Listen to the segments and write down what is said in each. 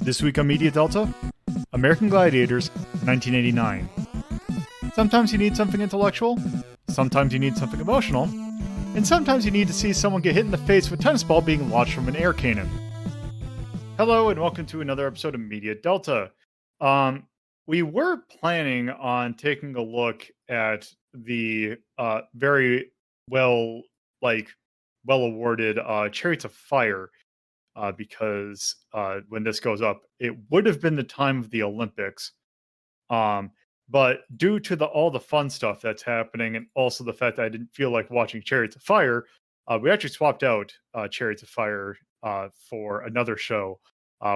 This week on Media Delta, American Gladiators, 1989. Sometimes you need something intellectual, sometimes you need something emotional, and sometimes you need to see someone get hit in the face with a tennis ball being launched from an air cannon. Hello and welcome to another episode of Media Delta. We were planning on taking a look at the very well awarded Chariots of Fire, because when this goes up, it would have been the time of the Olympics. But due to all the fun stuff that's happening, and also the fact that I didn't feel like watching Chariots of Fire, we actually swapped out Chariots of Fire for another show,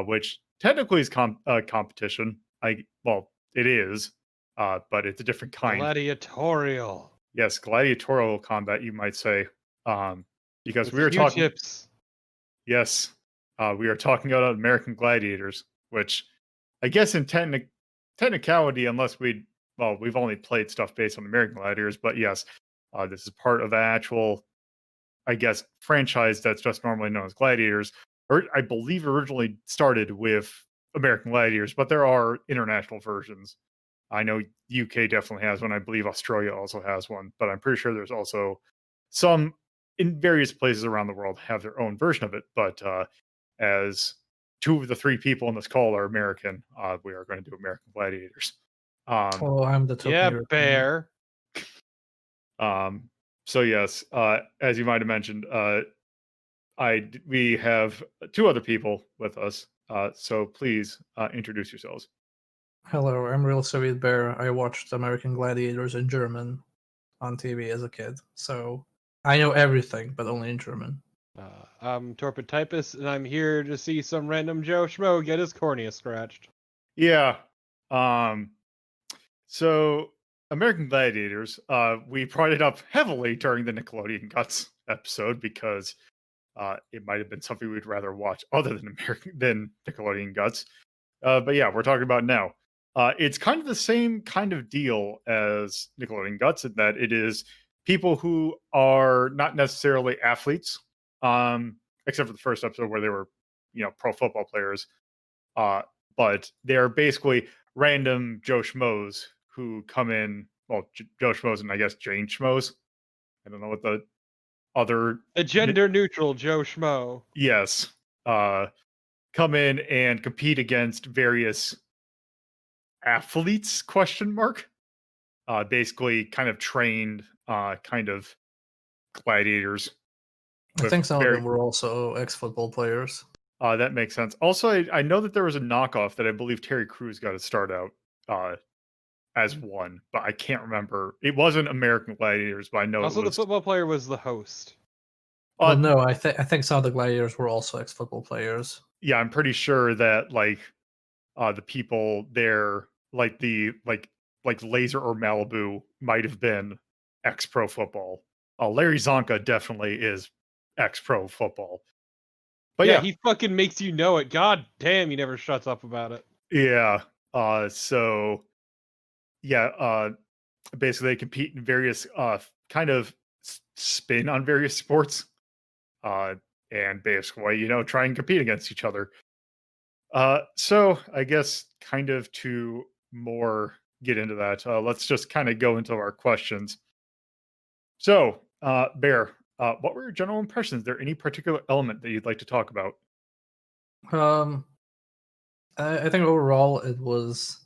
which technically is competition. It is, but it's a different kind. Gladiatorial. Yes, gladiatorial combat, you might say, because With we were talking. Q-tips. Yes, we are talking about American Gladiators, which I guess in technicality, unless we've only played stuff based on American Gladiators, but yes, this is part of the actual, I guess, franchise that's just normally known as Gladiators, or I believe originally started with American Gladiators, but there are international versions. I know UK definitely has one. I believe Australia also has one, but I'm pretty sure there's also some in various places around the world have their own version of it. But as two of the three people on this call are American, we are going to do American Gladiators. I'm the token European. Bear. So yes, as you might have mentioned, we have two other people with us. So please introduce yourselves. Hello, I'm Real Soviet Bear. I watched American Gladiators in German on TV as a kid, so I know everything, but only in German. I'm Torpid Typist, and I'm here to see some random Joe Schmo get his cornea scratched. Yeah. So American Gladiators, we brought it up heavily during the Nickelodeon Guts episode because it might have been something we'd rather watch other than Nickelodeon Guts. But yeah, we're talking about now. It's kind of the same kind of deal as Nickelodeon Guts in that it is people who are not necessarily athletes, except for the first episode where they were, pro football players. But they're basically random Joe Schmoes who come in. Well, Joe Schmoes and I guess Jane Schmoes. I don't know what the other. A gender-neutral Joe Schmo. Yes. Come in and compete against various athletes, ? Basically kind of trained, kind of gladiators. I think some of them were also ex-football players. That makes sense. Also, I know that there was a knockoff that I believe Terry Crews got to start out as one, but I can't remember. It wasn't American Gladiators, but I know also it was. The football player was the host. Well, no, I think some of the gladiators were also ex-football players. Yeah, I'm pretty sure that the people there, like Laser or Malibu, might have been ex-pro football. Larry Zonka definitely is ex-pro football. But yeah, he fucking makes you know it. God damn, he never shuts up about it. Yeah. So yeah, basically they compete in various kind of spin on various sports. And basically, try and compete against each other. So I guess kind of to more get into that, let's just kind of go into our questions. So, Bear, what were your general impressions? Is there any particular element that you'd like to talk about? I think overall it was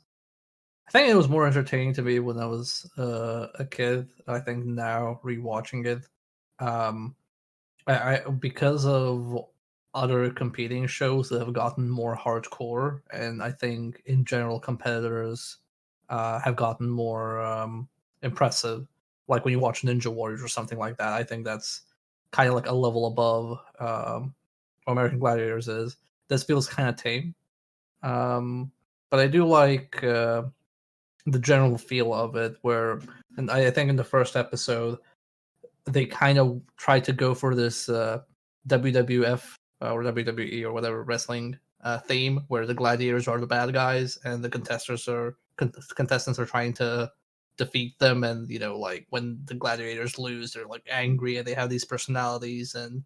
more entertaining to me when I was a kid. I think now rewatching it, I because of other competing shows that have gotten more hardcore, and I think in general competitors have gotten more impressive. Like when you watch Ninja Warriors or something like that, I think that's kind of like a level above what American Gladiators is. This feels kind of tame, but I do like the general feel of it. Where, and I think in the first episode, they kind of tried to go for this WWF or WWE or whatever wrestling theme, where the gladiators are the bad guys and the contestants are trying to defeat them. And like when the gladiators lose, they're like angry and they have these personalities and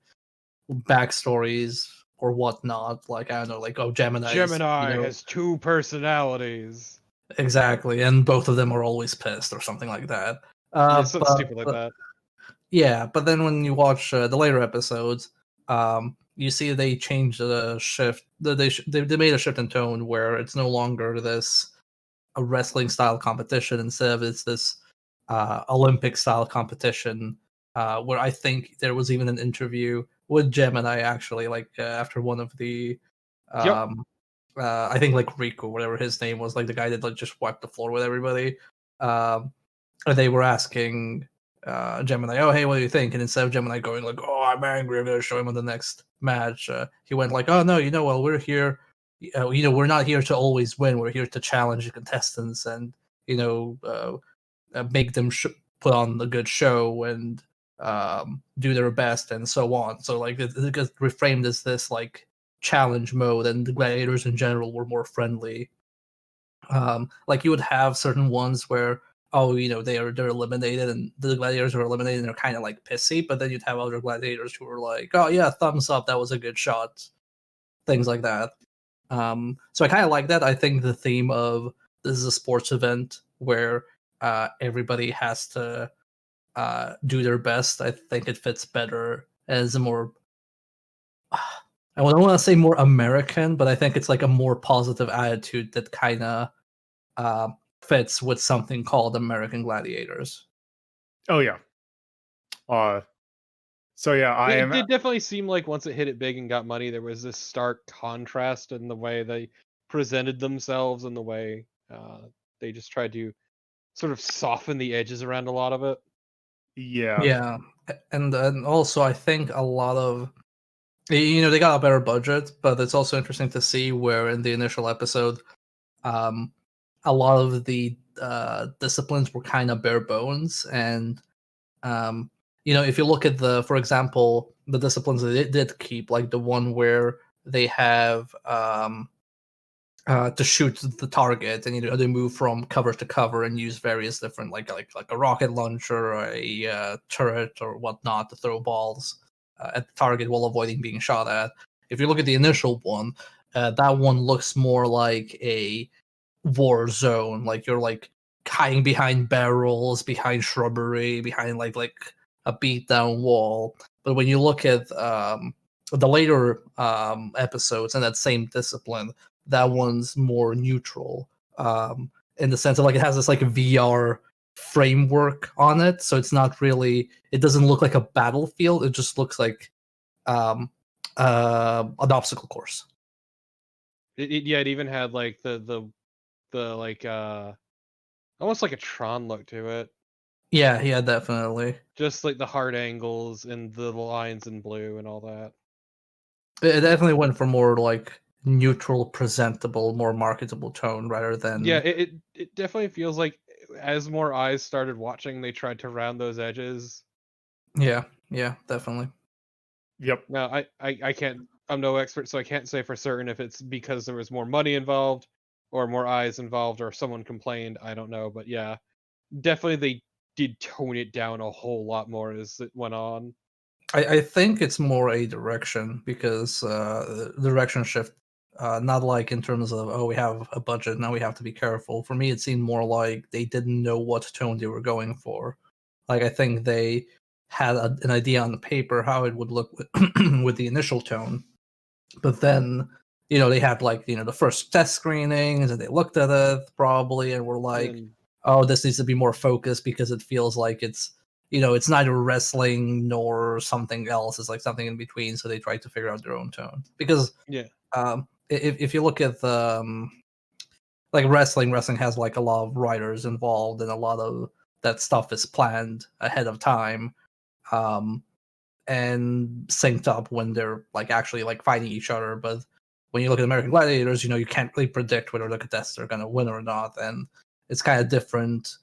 backstories or whatnot. Like I don't know, like Gemini. Gemini has two personalities. Exactly, and both of them are always pissed or something like that. Yeah, something stupid like that. Yeah, but then when you watch the later episodes, you see they changed the shift. They made a shift in tone where it's no longer this a wrestling style competition. Instead of it's this Olympic style competition. Where I think there was even an interview with Gemini actually, like after one of the Yep. I think like Rico, whatever his name was, like the guy that like just wiped the floor with everybody. And they were asking Gemini, "Oh, hey, what do you think?" And instead of Gemini going like, "Oh, I'm angry, I'm gonna show him on the next match," he went like, "Oh no, well, we're here. We're not here to always win. We're here to challenge the contestants and make them put on a good show and do their best and so on." So like it gets reframed as this like challenge mode, and the gladiators in general were more friendly. Like you would have certain ones where they're eliminated and the gladiators are eliminated and they're kind of like pissy, but then you'd have other gladiators who were like, "Oh yeah, thumbs up, that was a good shot," things like that. So I kind of like that. I think the theme of this is a sports event where everybody has to do their best. I think it fits better as a more I don't want to say more American, but I think it's like a more positive attitude that kind of uh, fits with something called American Gladiators. Oh yeah. So yeah, I It am. did definitely seem like once it hit it big and got money, there was this stark contrast in the way they presented themselves and the way they just tried to sort of soften the edges around a lot of it. Yeah. Yeah, and also I think a lot of they got a better budget, but it's also interesting to see where in the initial episode, um, a lot of the disciplines were kind of bare bones, and if you look at for example, the disciplines that it did keep, like the one where they have to shoot the target, and they move from cover to cover and use various different like a rocket launcher or a turret or whatnot to throw balls at the target while avoiding being shot at. If you look at the initial one, that one looks more like a war zone, like you're like hiding behind barrels, behind shrubbery, behind like a beat down wall. But when you look at the later episodes in that same discipline, that one's more neutral, in the sense of like it has this like VR framework on it, so it doesn't look like a battlefield. It just looks like um, an obstacle course. It even had like the like almost like a Tron look to it. Yeah, definitely. Just like the hard angles and the lines in blue and all that. It definitely went for more like neutral, presentable, more marketable tone rather than Yeah, it definitely feels like as more eyes started watching, they tried to round those edges. yeah, definitely. Yep. Now, I can't. I'm no expert, so I can't say for certain if it's because there was more money involved, or more eyes involved, or someone complained. I don't know, but yeah, definitely they did tone it down a whole lot more as it went on. I think it's more a direction because the direction shift, not like in terms of we have a budget now we have to be careful. For me, it seemed more like they didn't know what tone they were going for. Like I think they had an idea on the paper how it would look with, with the initial tone, but then they had like the first test screenings and they looked at it probably and were like, And oh, this needs to be more focused because it feels like it's neither wrestling nor something else. It's like something in between. So they try to figure out their own tone. Because yeah, if you look at like wrestling has like a lot of writers involved and a lot of that stuff is planned ahead of time, um, and synced up when they're like actually like fighting each other. But when you look at American Gladiators, you can't really predict whether the contestants are going to win or not, and it's kind of different.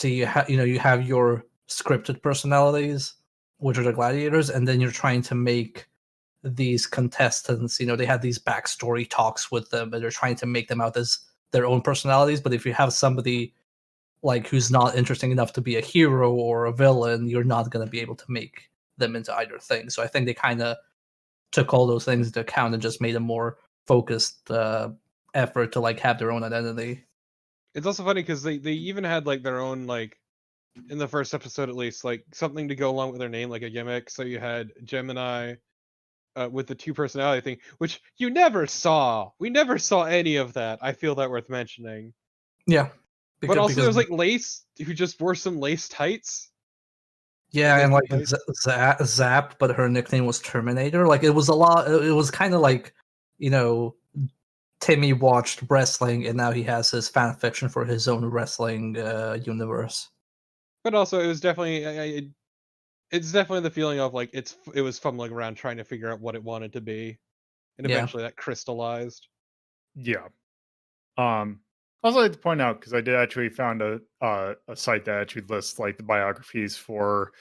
You have your scripted personalities, which are the gladiators, and then you're trying to make these contestants. They have these backstory talks with them, and they're trying to make them out as their own personalities. But if you have somebody like who's not interesting enough to be a hero or a villain, you're not going to be able to make them into either thing. So I think they kind of took all those things into account and just made a more focused effort to like have their own identity. It's also funny because they even had like their own like in the first episode at least like something to go along with their name, like a gimmick. So you had Gemini with the two personality thing, which you never saw. We never saw any of that. I feel that worth mentioning. Yeah, But also because there was like Lace who just wore some lace tights. yeah, Lace and like tights. Zap, but her nickname was Terminator. Like it was a lot. It was kind of like, you know, Timmy watched wrestling and now he has his fan fiction for his own wrestling universe. But also it was definitely it's definitely the feeling of like it was fumbling around trying to figure out what it wanted to be, and Yeah. eventually that crystallized. Yeah. Also, I'd like to point out because I did actually found a site that actually lists like the biographies for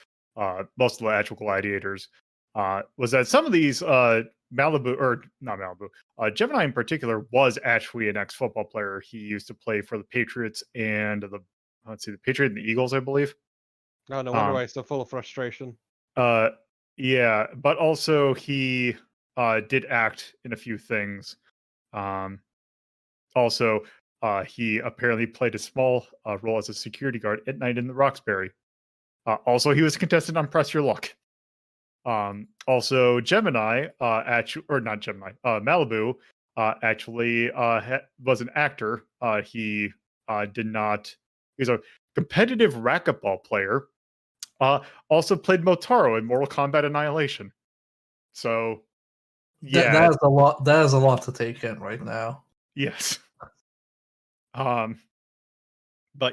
most of the actual gladiators. Was that some of these Malibu or not Malibu, Gemini in particular was actually an ex-football player. He used to play for the Patriots and the Patriots and the Eagles, I believe. Oh, no wonder why he's so full of frustration. Yeah, but also he did act in a few things. Also, he apparently played a small role as a security guard at night in the Roxbury. Also, he was a contestant on Press Your Luck. Also, Gemini, actually, or not Gemini, Malibu, actually was an actor. He did not. He was a competitive racquetball player. Also played Motaro in Mortal Kombat Annihilation. So, yeah, that is a lot. That is a lot to take in right now. yes. But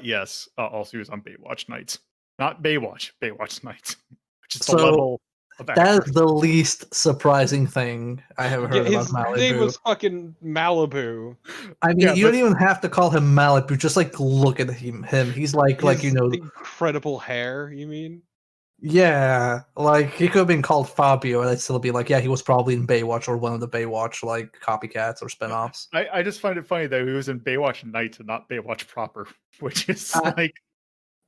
yes, also he was on Baywatch Nights. Not Baywatch, Baywatch Nights, which is the level of actor. That is the least surprising thing I have heard about His name Malibu. was fucking Malibu. I mean, Yeah, you don't even have to call him Malibu. Just like look at him. He's like His you know, incredible hair. You mean? yeah, like he could have been called Fabio, and I'd still be like, yeah, he was probably in Baywatch or one of the Baywatch like copycats or spinoffs. I just find it funny that he was in Baywatch Nights and not Baywatch proper, which is like.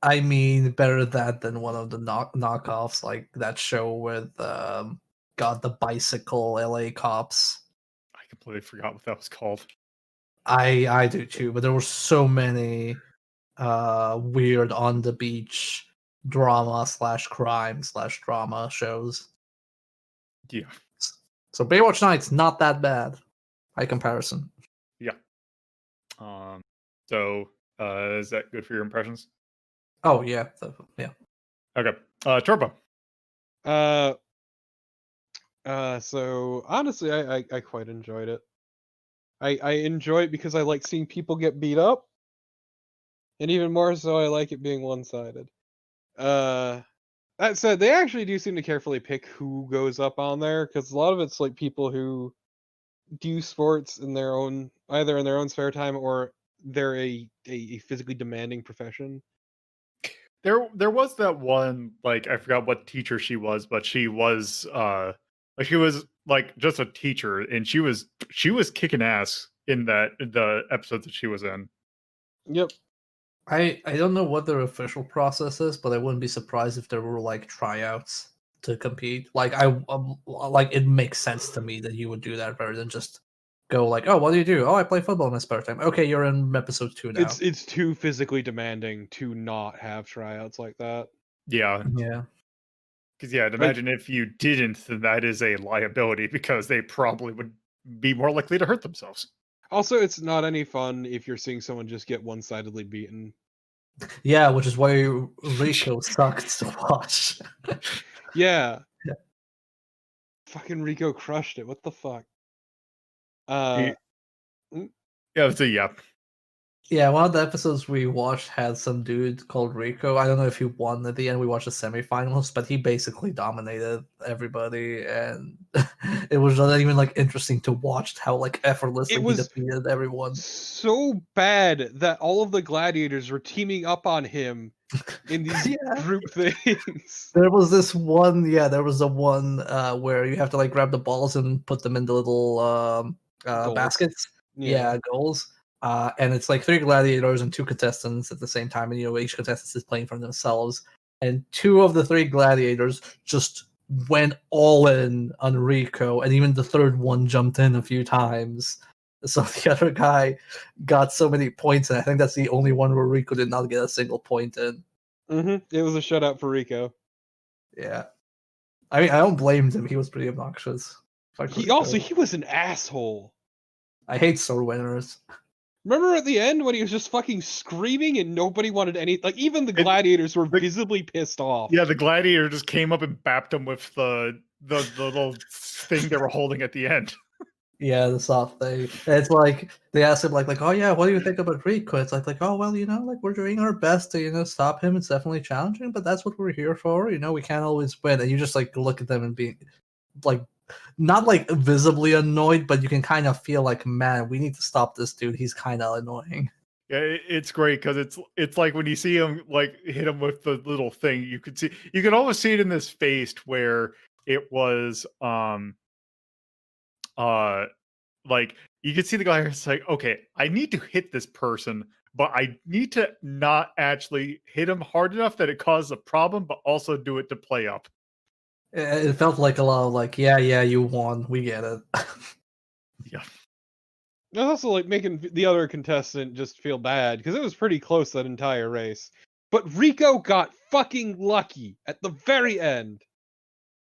I mean, better that than one of the knockoffs, like that show with God, the bicycle LA cops. I completely forgot what that was called. I do too, but there were so many weird on the beach drama / crime / drama shows. Yeah. So Baywatch Nights not that bad by comparison. Yeah. So is that good for your impressions? Oh yeah, yeah. Okay. Turbo. So honestly, I quite enjoyed it. I enjoy it because I like seeing people get beat up, and even more so, I like it being one-sided. That said, they actually do seem to carefully pick who goes up on there, because a lot of it's like people who do sports in their own, either in their own spare time or they're a physically demanding profession. There was that one, like I forgot what teacher she was, but she was like she was like just a teacher, and she was kicking ass in the episodes that she was in. Yep. I don't know what their official process is, but I wouldn't be surprised if there were like tryouts to compete. Like like it makes sense to me that you would do that rather than just go like, oh, what do you do? Oh, I play football in my spare time. Okay, you're in episode 2 now. It's too physically demanding to not have tryouts like that. Yeah. Yeah. Because yeah, I'd imagine if you didn't, then that is a liability because they probably would be more likely to hurt themselves. Also, it's not any fun if you're seeing someone just get one-sidedly beaten. Yeah, which is why Rico sucked to watch. Yeah. Yeah. Fucking Rico crushed it. What the fuck? Yeah, it's a yep. Yeah, one of the episodes we watched had some dude called Rico. I don't know if he won at the end. We watched the semifinals, but he basically dominated everybody, and it was not even like interesting to watch how like effortlessly It he was defeated everyone. so bad that all of the gladiators were teaming up on him in these Yeah. group things. There was this one, there was the one where you have to like grab the balls and put them in the little Goals. baskets. Yeah. Goals. And it's like 3 gladiators and 2 contestants at the same time, and each contestant is playing for themselves. And 2 of the 3 gladiators just went all in on Rico, and even the third one jumped in a few times. So the other guy got so many points, and I think that's the only one where Rico did not get a single point in. It was a shutout for Rico. Yeah. I mean, I don't blame him. He was pretty obnoxious. Fuck He Rico. was an asshole. I hate sword winners. Remember at the end when he was just fucking screaming and nobody wanted any, like even the gladiators were visibly pissed off. Yeah, the gladiator just came up and bapped him with the little thing they were holding at the end. Yeah, the soft thing. It's like they asked him like, oh yeah, what do you think about Rico? It's like, oh well, like we're doing our best to, stop him. It's definitely challenging, but that's what we're here for. We can't always win. And you just like look at them and be like, not like visibly annoyed, but you can kind of feel like, man, we need to stop this dude. He's kind of annoying. Yeah, it's great because it's like when you see him like hit him with the little thing, you can almost see it in this face where it was like you could see the guy who's like, okay, I need to hit this person, but I need to not actually hit him hard enough that it causes a problem, but also do it to play up. It felt like a lot of like, yeah, you won. We get it. Yeah. It was also like making the other contestant just feel bad because it was pretty close that entire race. But Rico got fucking lucky at the very end.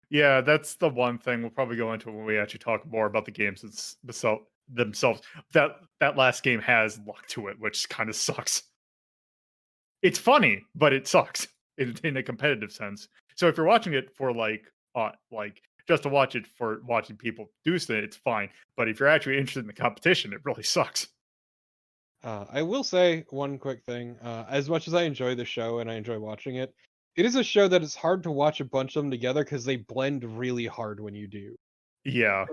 Yeah, that's the one thing we'll probably go into when we actually talk more about the games themselves. That last game has luck to it, which kind of sucks. It's funny, but it sucks in a competitive sense. So if you're watching it for like just to watch it for watching people do stuff, it's fine. But if you're actually interested in the competition, it really sucks. I will say one quick thing. As much as I enjoy the show and I enjoy watching it, it is a show that is hard to watch a bunch of them together because they blend really hard when you do. Yeah.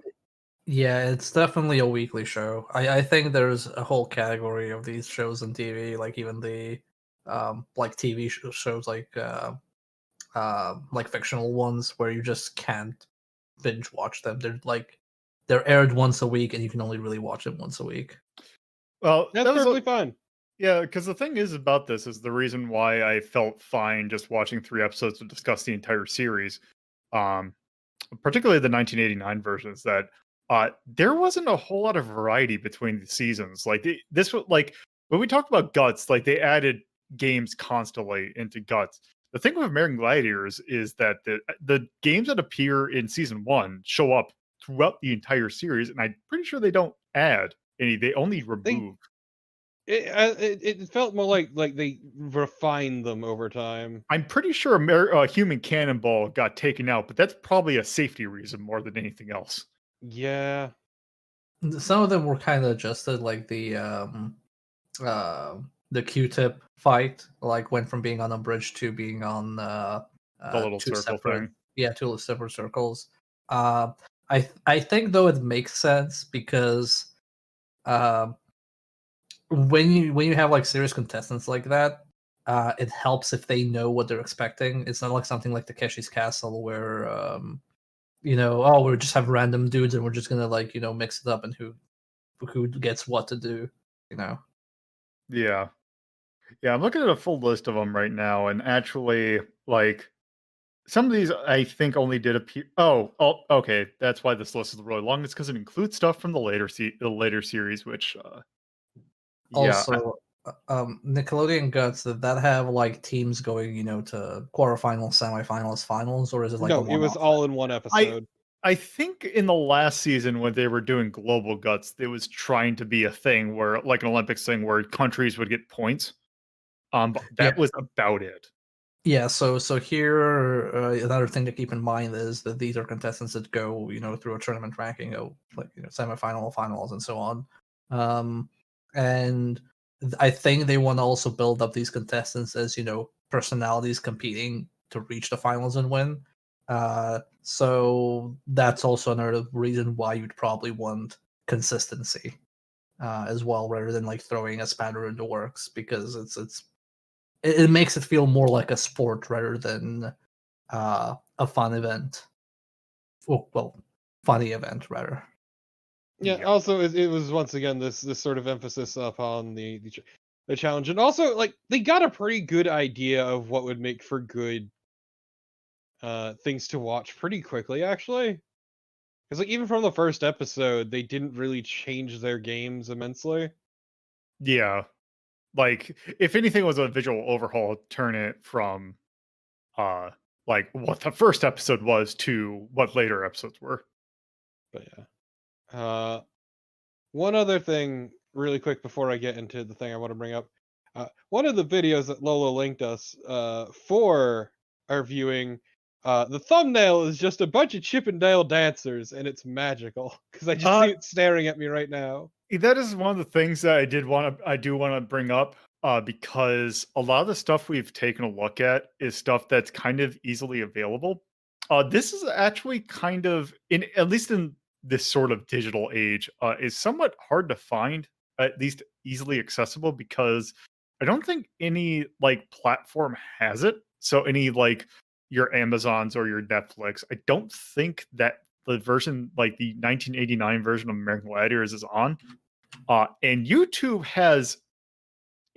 Yeah, it's definitely a weekly show. I think there's a whole category of these shows on TV, like even the like TV shows like fictional ones where you just can't binge watch them. They're aired once a week and you can only really watch them once a week. Well, That's perfectly fine. Yeah, because the thing is about this is the reason why I felt fine just watching 3 episodes to discuss the entire series, um, particularly the 1989 versions, that there wasn't a whole lot of variety between the seasons. Like this was like when we talked about Guts, like they added games constantly into Guts. The thing with American Gladiators is that the games that appear in season 1 show up throughout the entire series, and I'm pretty sure they don't add any; they only remove. It felt more like they refined them over time. I'm pretty sure Human Cannonball got taken out, but that's probably a safety reason more than anything else. Yeah. Some of them were kind of adjusted, like the Q-tip fight, like went from being on a bridge to being on The little two circle separate, thing. yeah, two separate circles. I think though it makes sense because when you have like serious contestants like that, it helps if they know what they're expecting. It's not like something like Takeshi's Castle where oh, we just have random dudes and we're just gonna like mix it up and who gets what to do. Yeah. Yeah, I'm looking at a full list of them right now, and actually, like, some of these I think only did appear. Oh, okay. That's why this list is really long. It's because it includes stuff from the later series, which, yeah, Also, Nickelodeon Guts, did that have like teams going, to quarterfinals, semifinals, finals, or is it like a No, it was one-off all thing? in one episode. I think in the last season when they were doing Global Guts, it was trying to be a thing where, like an Olympics thing, where countries would get points. But Yeah, that was about it. yeah. So here, another thing to keep in mind is that these are contestants that go, through a tournament ranking of like semifinal, finals, and so on. And I think they want to also build up these contestants as personalities competing to reach the finals and win. So that's also another reason why you'd probably want consistency as well, rather than like throwing a spanner in the works, because it makes it feel more like a sport rather than a fun event. Well, funny event rather. Yeah. Yeah. Also, it was once again this sort of emphasis upon the challenge, and also like they got a pretty good idea of what would make for good things to watch pretty quickly, actually. Because like even from the first episode, they didn't really change their games immensely. Yeah. Like, if anything was a visual overhaul, turn it from uh like what the first episode was to what later episodes were. But yeah. One other thing, really quick, before I get into the thing I want to bring up. One of the videos that Lola linked us for our viewing, the thumbnail is just a bunch of Chippendale dancers, and it's magical because I just Uh see it staring at me right now. that is one of the things that I do want to bring up, because a lot of the stuff we've taken a look at is stuff that's kind of easily available. This is actually kind of, in at least in this sort of digital age, is somewhat hard to find, at least easily accessible, because I don't think any like platform has it. So any like your Amazons or your Netflix, I don't think that the version, like the 1989 version of American Gladiators, is on. And YouTube has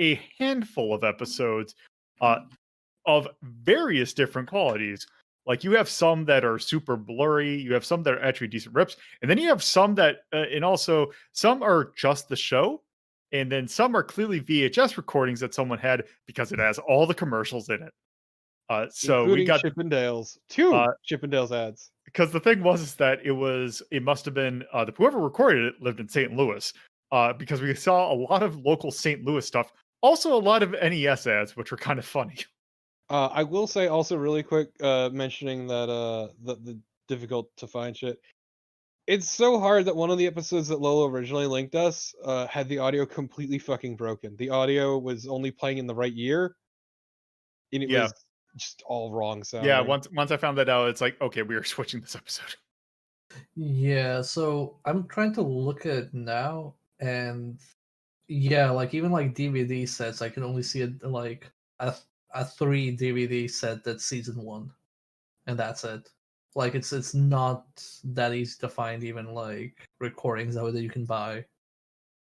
a handful of episodes uh, of various different qualities. Like, you have some that are super blurry, you have some that are actually decent rips, and then you have some that, and also some are just the show, and then some are clearly VHS recordings that someone had because it has all the commercials in it. So we Including got Chippendales. Two uh, Chippendales ads. because the thing was is that it must have been the whoever recorded it lived in St. Louis, because we saw a lot of local St. Louis stuff, also a lot of NES ads, which were kind of funny. I will say also really quick, mentioning that the difficult to find shit. It's so hard that one of the episodes that Lola originally linked us had the audio completely fucking broken. The audio was only playing in the right year, and it Yeah, was just all wrong yeah. sounding. Once I found that out, it's like, okay, we are switching this episode. Yeah, so I'm trying to look at it now, and yeah, like even like DVD sets, I can only see it like a a 3 DVD set that's season one, and that's it. Like it's not that easy to find even like recordings of it that you can buy.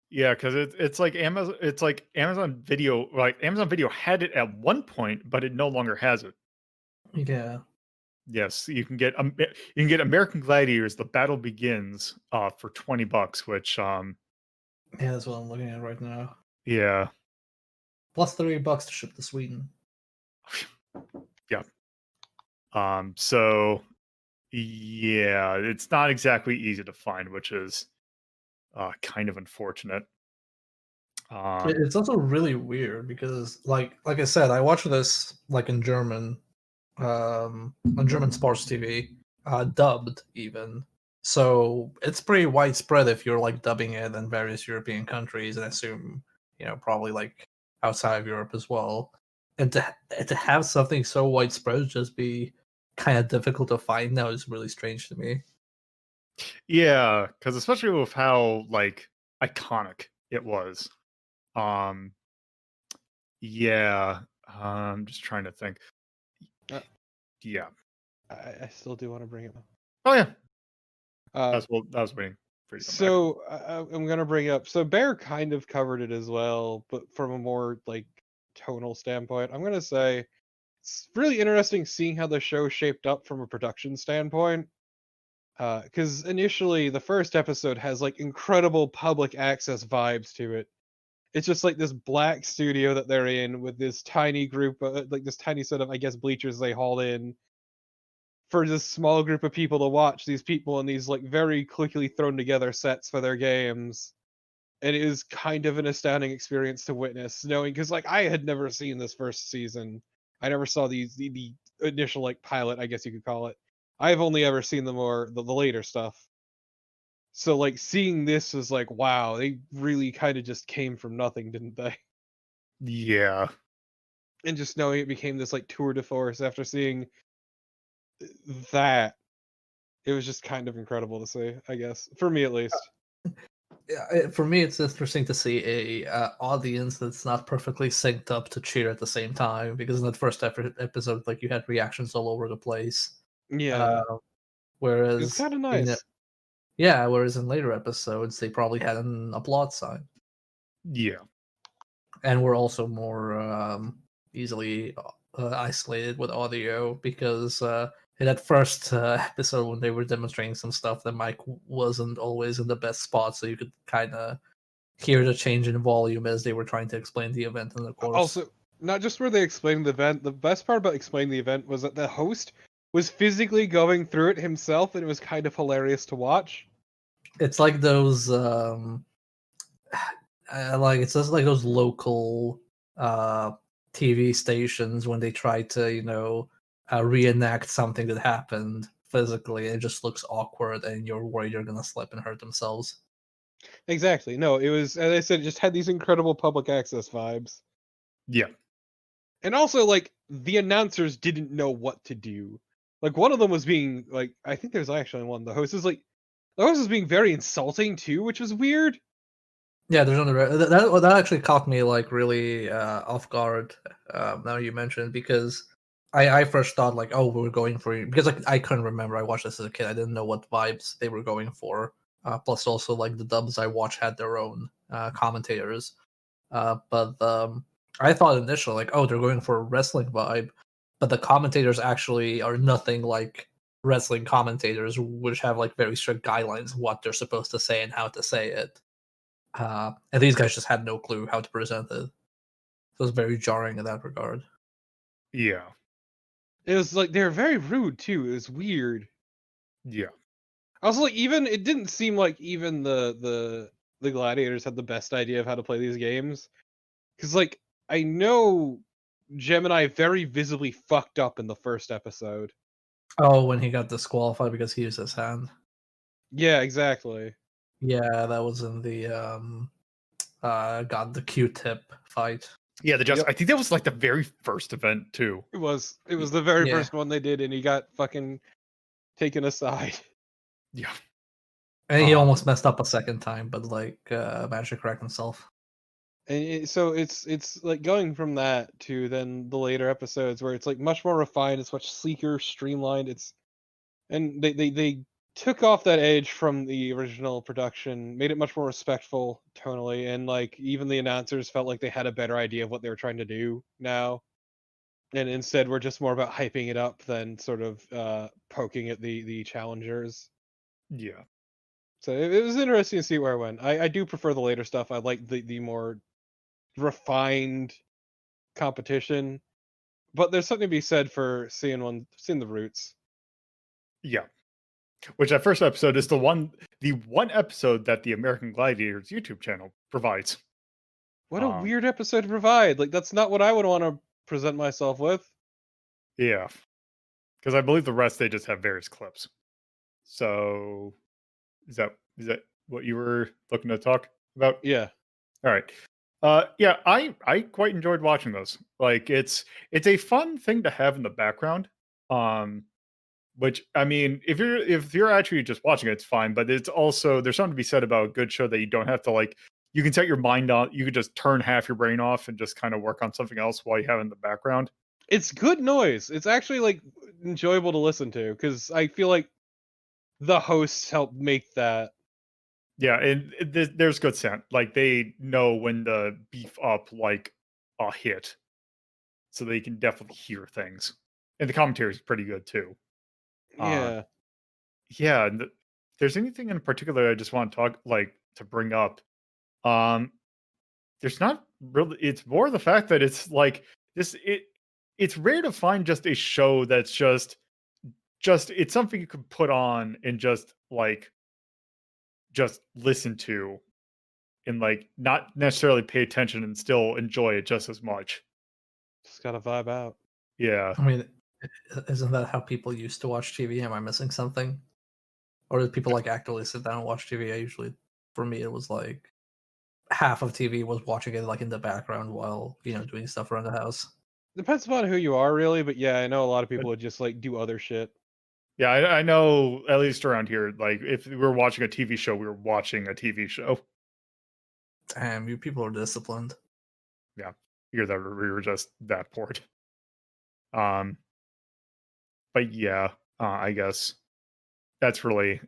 Yeah, because it's like Amazon. It's like Amazon Video. Like, Amazon Video had it at one point, but it no longer has it. Yeah, Yes, you can get American Gladiators: The Battle Begins for $20, which yeah, that's what I'm looking at right now. yeah. Plus $30 to ship to Sweden. Yeah. So yeah, it's not exactly easy to find, which is kind of unfortunate. Um, It's also really weird because like I said, I watched this like in German, on German sports TV, dubbed even. So it's pretty widespread if you're like dubbing it in various European countries, and I assume probably like outside of Europe as well. And to have something so widespread just be kind of difficult to find now is really strange to me. yeah, because especially with how like iconic it was. Um, yeah, I'm just trying to think. Uh, Yeah. I still do want to bring it up. Oh yeah, Uh, I was waiting for you to come back. so I'm gonna bring up. So Bear kind of covered it as well, but from a more like tonal standpoint, I'm gonna say it's really interesting seeing how the show shaped up from a production standpoint. Because initially the first episode has like incredible public access vibes to it. It's just like this black studio that they're in with this tiny group, like this tiny set of, I guess, bleachers they hauled in for this small group of people to watch these people in these like very quickly thrown together sets for their games. And it is kind of an astounding experience to witness, knowing because like I had never seen this first season. I never saw the initial like pilot, I guess you could call it. I've only ever seen the later stuff. So like seeing this was like, wow, they really kind of just came from nothing, didn't they? Yeah, And just knowing it became this like tour de force after seeing that, it was just kind of incredible to see, I guess, for me at least. Yeah, for me, it's interesting to see a audience that's not perfectly synced up to cheer at the same time. Because in that first episode, like you had reactions all over the place. Uh, Yeah, it was whereas kind of in nice. whereas in later episodes, they probably had an applaud sign, yeah, and were also more easily isolated with audio because In that first episode when they were demonstrating some stuff, the mic wasn't always in the best spot, so you could kind of hear the change in volume as they were trying to explain the event in the course. Also, not just where they explained the event, the best part about explaining the event was that the host was physically going through it himself, and it was kind of hilarious to watch. It's like those it's just like those local TV stations when they try to reenact something that happened physically. It just looks awkward, and you're worried you're gonna slip and hurt themselves. Exactly. No, it was, as I said, it just had these incredible public access vibes. Yeah. And also, like, the announcers didn't know what to do. Like, one of them was being, like, I think there's actually one. The host was being very insulting, too, which was weird. Yeah, there's another that actually caught me like really off guard. Now you mentioned, because I first thought like, oh, we were going for, because like I couldn't remember. I watched this as a kid. I didn't know what vibes they were going for. Plus, also like the dubs I watched had their own commentators. But I thought initially like, oh, they're going for a wrestling vibe, but the commentators actually are nothing like wrestling commentators, which have like very strict guidelines of what they're supposed to say and how to say it. And these guys just had no clue how to present it. So it was very jarring in that regard. Yeah. It was like, they were very rude, too. It was weird. Yeah. Also, like, even it didn't seem like even the gladiators had the best idea of how to play these games, because like I know Gemini very visibly fucked up in the first episode. Oh, when he got disqualified because he used his hand. Yeah, exactly. Yeah, that was in the the Q-tip fight. Yeah, Yep. I think that was like the very first event too. It was the very Yeah. first one they did, and he got fucking taken aside. Yeah. And he almost messed up a second time, but like managed to correct himself. And so it's like going from that to then the later episodes where it's like much more refined, it's much sleeker, streamlined. And they took off that edge from the original production, made it much more respectful tonally, and like even the announcers felt like they had a better idea of what they were trying to do now. And instead we're just more about hyping it up than sort of poking at the challengers. Yeah. So it was interesting to see where it went. I do prefer the later stuff. I like the more refined competition, but there's something to be said for seeing the roots. Yeah. Which that first episode is the one episode that the American Gladiators YouTube channel provides. What a weird episode to provide. Like, that's not what I would want to present myself with. Yeah. Because I believe the rest they just have various clips. So is that what you were looking to talk about? Yeah. All right. Yeah, I quite enjoyed watching those. Like it's a fun thing to have in the background. Which I mean, if you're actually just watching it, it's fine. But it's also, there's something to be said about a good show that you don't have to like. You can set your mind on. You could just turn half your brain off and just kind of work on something else while you have it in the background. It's good noise. It's actually like enjoyable to listen to because I feel like the hosts help make that. Yeah, and there's good sound. Like they know when to beef up like a hit, so they can definitely hear things. And the commentary is pretty good too. Yeah. Yeah, and if there's anything in particular I just want to talk to bring up. Um, there's not really. It's more the fact that it's like this. It's rare to find just a show that's just it's something you can put on and just listen to and like not necessarily pay attention and still enjoy it just as much. Just gotta vibe out. Yeah. I mean, isn't that how people used to watch TV? Am I missing something? Or did people like actually sit down and watch TV? For me, it was like half of TV was watching it like in the background while doing stuff around the house. Depends upon who you are, really. But yeah, I know a lot of people would just like do other shit. Yeah, I know, at least around here, like if we were watching a TV show, we were watching a TV show. Damn, you people are disciplined. Yeah. Here that we were just that bored. Um but yeah, I guess that's really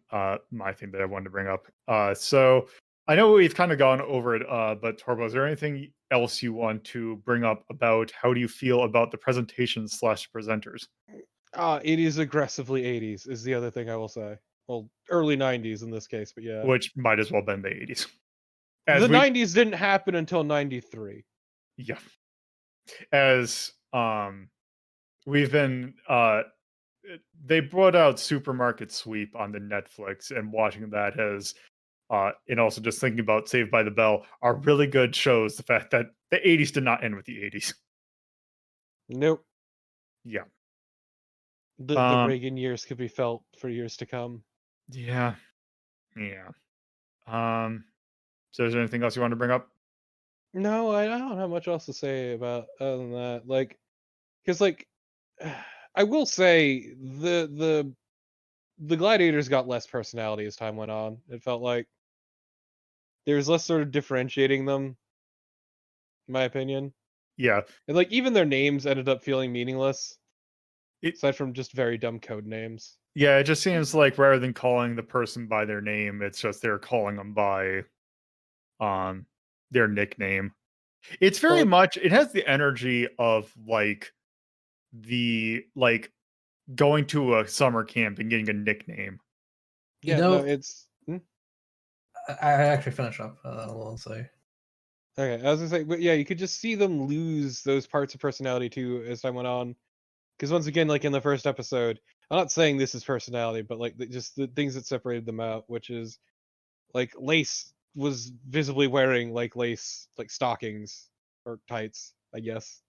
my thing that I wanted to bring up. So I know we've kind of gone over it, but Torbo, is there anything else you want to bring up about how do you feel about the presentation / presenters? It is aggressively 80s is the other thing I will say. Well, early 90s in this case, but yeah. which might as well have been the 80s. The 90s didn't happen until 93. Yeah. As we've been they brought out Supermarket Sweep on the Netflix, and watching that has and also just thinking about Saved by the Bell are really good shows. The fact that the 80s did not end with the 80s. Nope. Yeah. The Reagan years could be felt for years to come. Yeah. Yeah. So is there anything else you want to bring up? No, I don't have much else to say about other than that. Like, because like, I will say the Gladiators got less personality as time went on. It felt like there was less sort of differentiating them, in my opinion. Yeah. And like even their names ended up feeling meaningless, It, aside from just very dumb code names. yeah, it just seems like rather than calling the person by their name, it's just they're calling them by um their nickname. It's very Like, much it has the energy of like going to a summer camp and getting a nickname. You yeah, no, know, it's I actually finished up. I'll say. okay. I was gonna say, but yeah, you could just see them lose those parts of personality too as time went on. Because once again, like in the first episode, I'm not saying this is personality, but like just the things that separated them out, which is like Lace was visibly wearing like lace like stockings or tights, I guess.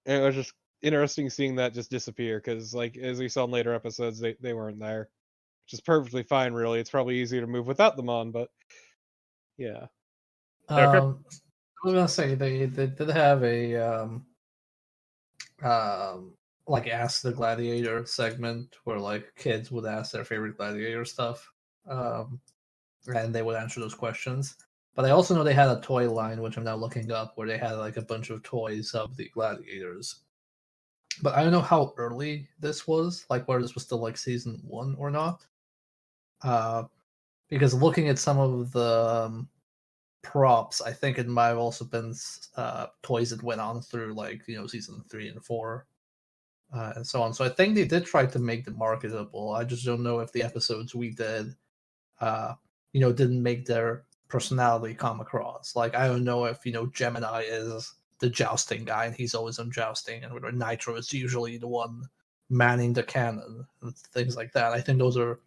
And it was just interesting seeing that just disappear because like as we saw in later episodes, they weren't there, which is perfectly fine. Really, it's probably easier to move without them on, but yeah. Okay. I was gonna say they did have a um like ask the gladiator segment where like kids would ask their favorite gladiator stuff, um and they would answer those questions. But I also know they had a toy line, which I'm now looking up, where they had like a bunch of toys of the gladiators. But I don't know how early this was, like where this was still like season one or not. Uh, because looking at some of the props, I think it might have also been toys that went on through like season 3 and 4, and so on. So I think they did try to make them marketable. I just don't know if the episodes we did, uh, didn't make their personality come across. Like I don't know if Gemini is the jousting guy and he's always on jousting, and where Nitro is usually the one manning the cannon and things like that. I think those are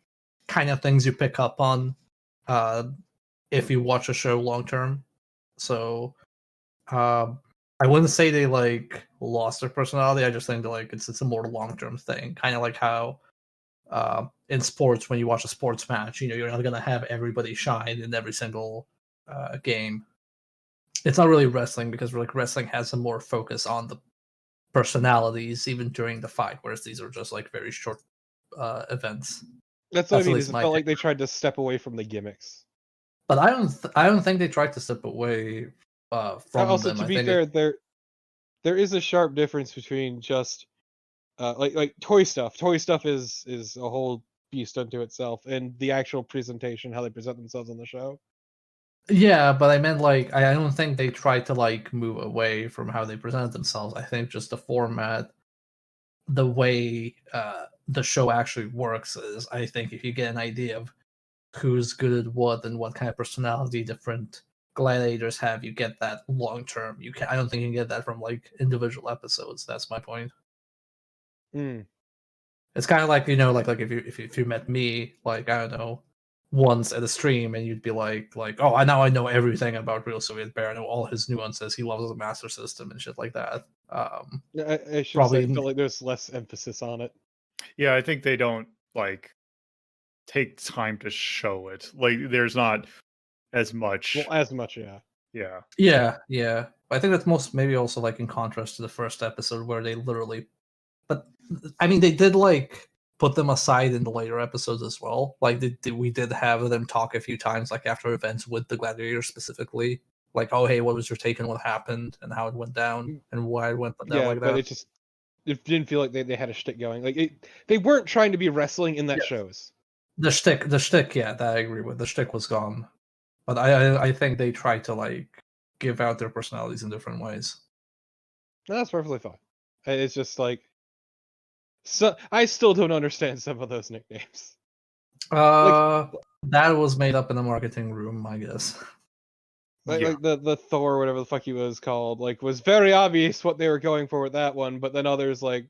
kind of things you pick up on uh, if you watch a show long term. So um, I wouldn't say they like lost their personality. I just think that like it's a more long term thing, kind of like how in sports when you watch a sports match, you're not gonna have everybody shine in every single game. It's not really wrestling because like wrestling has a more focus on the personalities even during the fight, whereas these are just like very short events. That's what I That's at mean. Is least it my felt take. like they tried to step away from the gimmicks. But I don't think they tried to step away from Also, them. to I be think fair, there is a sharp difference between just like toy stuff. Toy stuff is a whole beast unto itself, and the actual presentation, how they present themselves on the show. yeah, but I meant like I don't think they tried to like move away from how they presented themselves. I think just the format, the way the show actually works is, I think if you get an idea of who's good at what and what kind of personality different gladiators have, you get that long term. You can I don't think you can get that from like individual episodes. That's my point. Mm. It's kind of like like if you met me, like I don't know, once at a stream, and you'd be like oh, I know everything about Real Soviet Bear. I know all his nuances. He loves the Master System and shit like that. I should say, I Probably feel like there's less emphasis on it. Yeah, I think they don't like take time to show it. Like there's not as Well, much. as much, yeah. Yeah. yeah. But I think that's most maybe also like in contrast to the first episode where they literally. But I mean, they did like put them aside in the later episodes as well. Like we did have them talk a few times, like after events with the gladiators specifically. Like, oh hey, what was your take on what happened and how it went down and why it went down Yeah, like but that? it didn't feel like they had a shtick going. Like they weren't trying to be wrestling in that Yes. shows. The shtick, yeah, that I agree with. The shtick was gone, but I think they tried to like give out their personalities in different ways. No, that's perfectly fine. It's just like So I still don't understand some of those nicknames. That was made up in the marketing room, I guess. Like the Thor, whatever the fuck he was called, like was very obvious what they were going for with that one. But then others like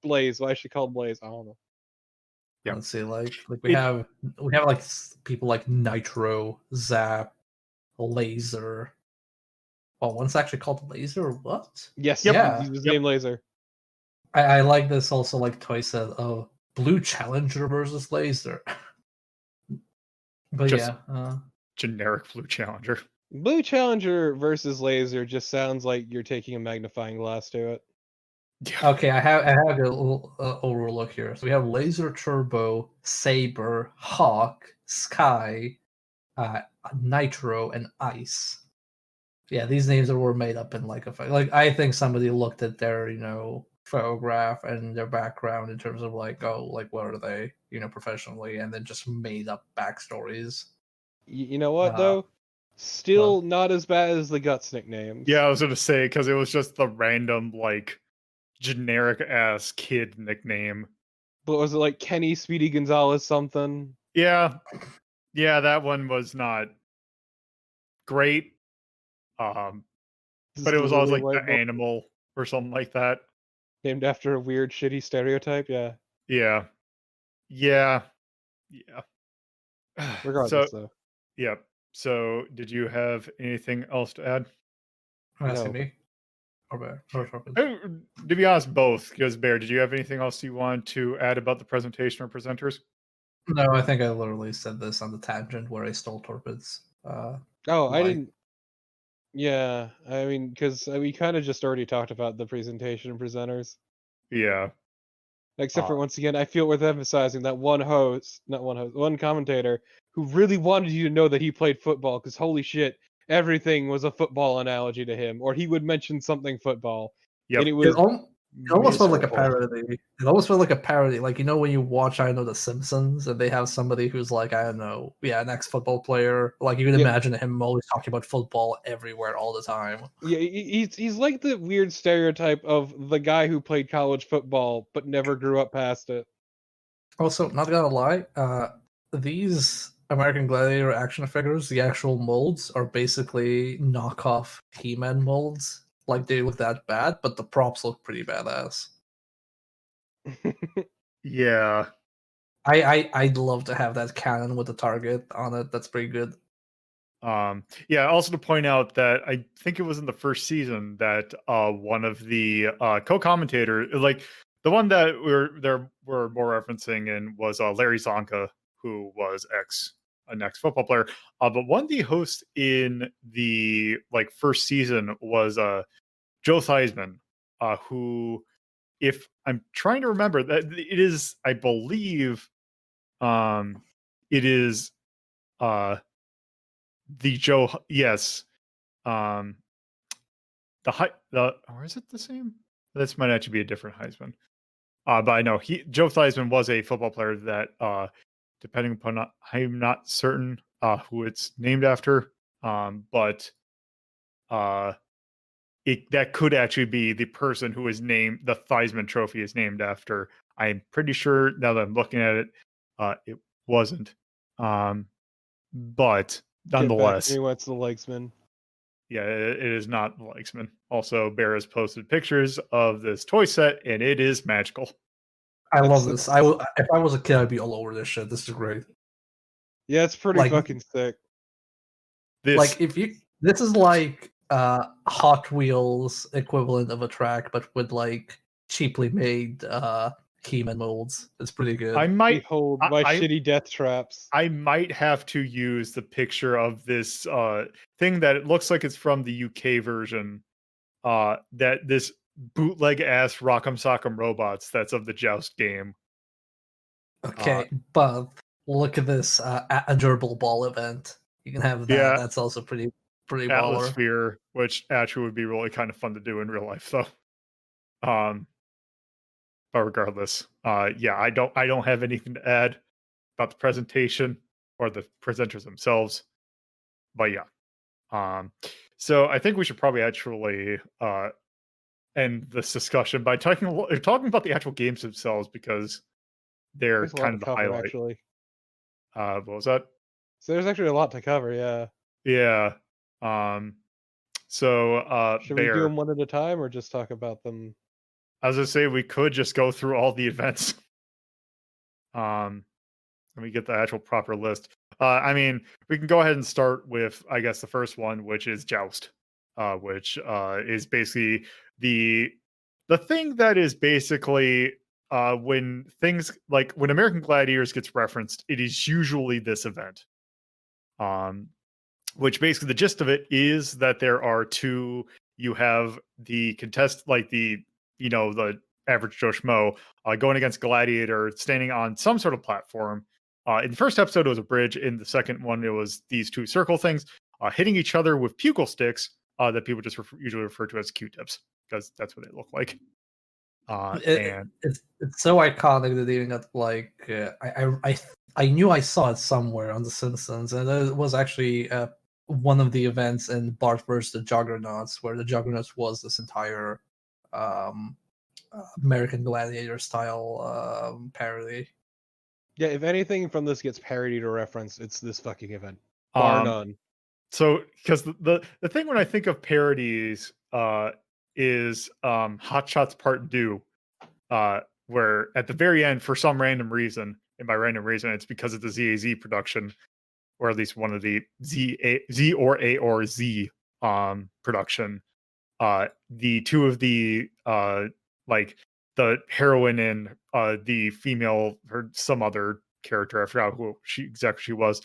Blaze. Why is she called Blaze? I don't know. Yeah. Let's see, like we have like people like Nitro, Zap, Laser. Oh, one's actually called Laser. What? Yes, Yeah. he was Yep. named Laser. I like this also, like Toy said, oh, Blue Challenger versus Laser. But Just yeah, generic Blue Challenger. Blue Challenger versus Laser just sounds like you're taking a magnifying glass to it. Yeah. okay, I have a little overlook here. So we have Laser, Turbo, Saber, Hawk, Sky, uh, Nitro, and Ice. Yeah, these names were made up in like I think somebody looked at their photograph and their background in terms of like, oh, like what are they professionally, and then just made up backstories. You know what Uh, though? Still not as bad as the Guts nicknames. Yeah, I was gonna say because it was just the random like generic ass kid nickname. But was it like Kenny Speedy Gonzalez something? Yeah, that one was not great. Um, This but it was always lily like white the boy animal or something like that. named after a weird shitty stereotype. Yeah. Yeah, yeah, yeah. So, Regardless though. yeah. So, did you have anything else to add? asking No. me or Bear or Torpid? To be honest, both. Because Bear, did you have anything else you want to add about the presentation or presenters? No, I think I literally said this on the tangent where I stole Torpid's. Oh, I Like, didn't. Yeah, I mean, because we kind of just already talked about the presentation and presenters. Yeah. Except for Uh, once again, I feel worth emphasizing that one commentator who really wanted you to know that he played football. Because holy shit, everything was a football analogy to him, or he would mention something football, yep. and it it, was it almost felt like a miserable. parody. It almost felt like a parody. Like, when you watch, I know, The Simpsons, and they have somebody who's like, I don't know, yeah, an ex-football player. Like, you can Yeah, imagine him always talking about football everywhere all the time. yeah, he's like the weird stereotype of the guy who played college football but never grew up past it. Also, not gonna lie, these American Gladiator action figures, the actual molds, are basically knockoff He-Man molds. Like, they look that bad, but the props look pretty badass. Yeah. I'd love to have that cannon with the target on it. That's pretty good. Yeah, also to point out that I think it was in the first season that one of the co-commentators, like the one that we're more referencing in was Larry Zonka, who was an ex football player. But one of the hosts in the like first season was Joe Theismann, who, if I'm trying to remember, that it is, I believe, it is the Joe, yes, um, or is it the same? This might actually be a different Heisman. But I know Joe Theismann was a football player that, depending upon, I'm not certain who it's named after, but that could actually be the person who is named, the Theismann Trophy is named after. I'm pretty sure now that I'm looking at it, it wasn't. But Get back to nonetheless, me when it's the Legsman. yeah, it is not the Lakesman. Also, Bear has posted pictures of this toy set, and it is magical. I love It's this. If I was a kid, I'd be all over this shit. This is great. yeah, it's pretty Like, fucking sick. This, if you this is like Hot Wheels equivalent of a track, but with like cheaply made He-Man molds. It's pretty good. I might, Behold my I shitty death traps. I might have to use the picture of this thing that it looks like it's from the UK version. That this bootleg ass Rock'em Sock'em Robots that's of the Joust game. Okay, but look at this a gerbil ball event. You can have that. Yeah, That's also pretty baller. Atmosphere, which actually would be really kind of fun to do in real life, though. But regardless, yeah, I don't have anything to add about the presentation or the presenters themselves. But yeah. So I think we should probably actually end this discussion by talking about the actual games themselves because they're There's a lot kind to of the cover, highlight. actually. What was that? So there's actually a lot to cover, yeah. Yeah. So Should we do Bear. them one at a time or just talk about them? I was gonna say we could just go through all the events. Let me get the actual proper list. I mean, we can go ahead and start with, I guess, the first one, which is Joust, which is basically the thing that is basically when things like when American Gladiators gets referenced, it is usually this event. Which basically the gist of it is that there are two. You have the like the the average Joe Schmo going against Gladiator, standing on some sort of platform. In the first episode, it was a bridge. In the second one, it was these two circle things hitting each other with pugil sticks that people just usually refer to as Q-tips because that's what they look like. And It's so iconic that they even got like I knew I saw it somewhere on The Simpsons, and it was actually one of the events in Bart vs. the Juggernauts, where the Juggernauts was this entire um, American Gladiator style parody. Yeah, if anything from this gets parodied or referenced, it's this fucking event. Bar um, none. So, because the thing when I think of parodies is Hot Shots Part 2, where at the very end, for some random reason, and by random reason, it's because of the ZAZ production, or at least one of the Z or A or Z production. The two of the like the heroine and the female or some other character, I forgot who she was,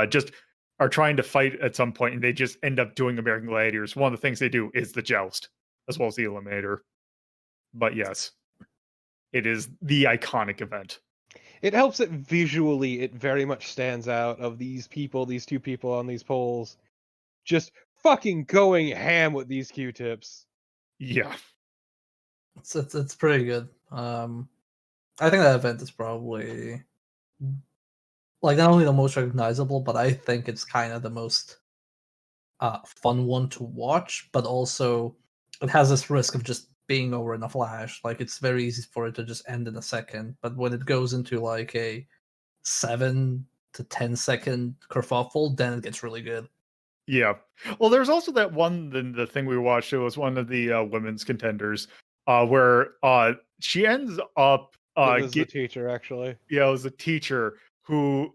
just are trying to fight at some point, and they just end up doing American Gladiators. One of the things they do is the joust, as well as the Eliminator. But yes, it is the iconic event. It helps that visually it very much stands out of these people, these two people on these poles, just fucking going ham with these Q-tips. Yeah, It's pretty good. I think that event is probably like not only the most recognizable, but I think it's kind of the most fun one to watch. But also, it has this risk of just being over in a flash. Like it's very easy for it to just end in a second. But when it goes into like a 7 to 10 second kerfuffle, then it gets really good. yeah. Well, there's also that one the thing we watched. It was one of the women's contenders, where she ends up It was the teacher, actually. yeah, it was a teacher who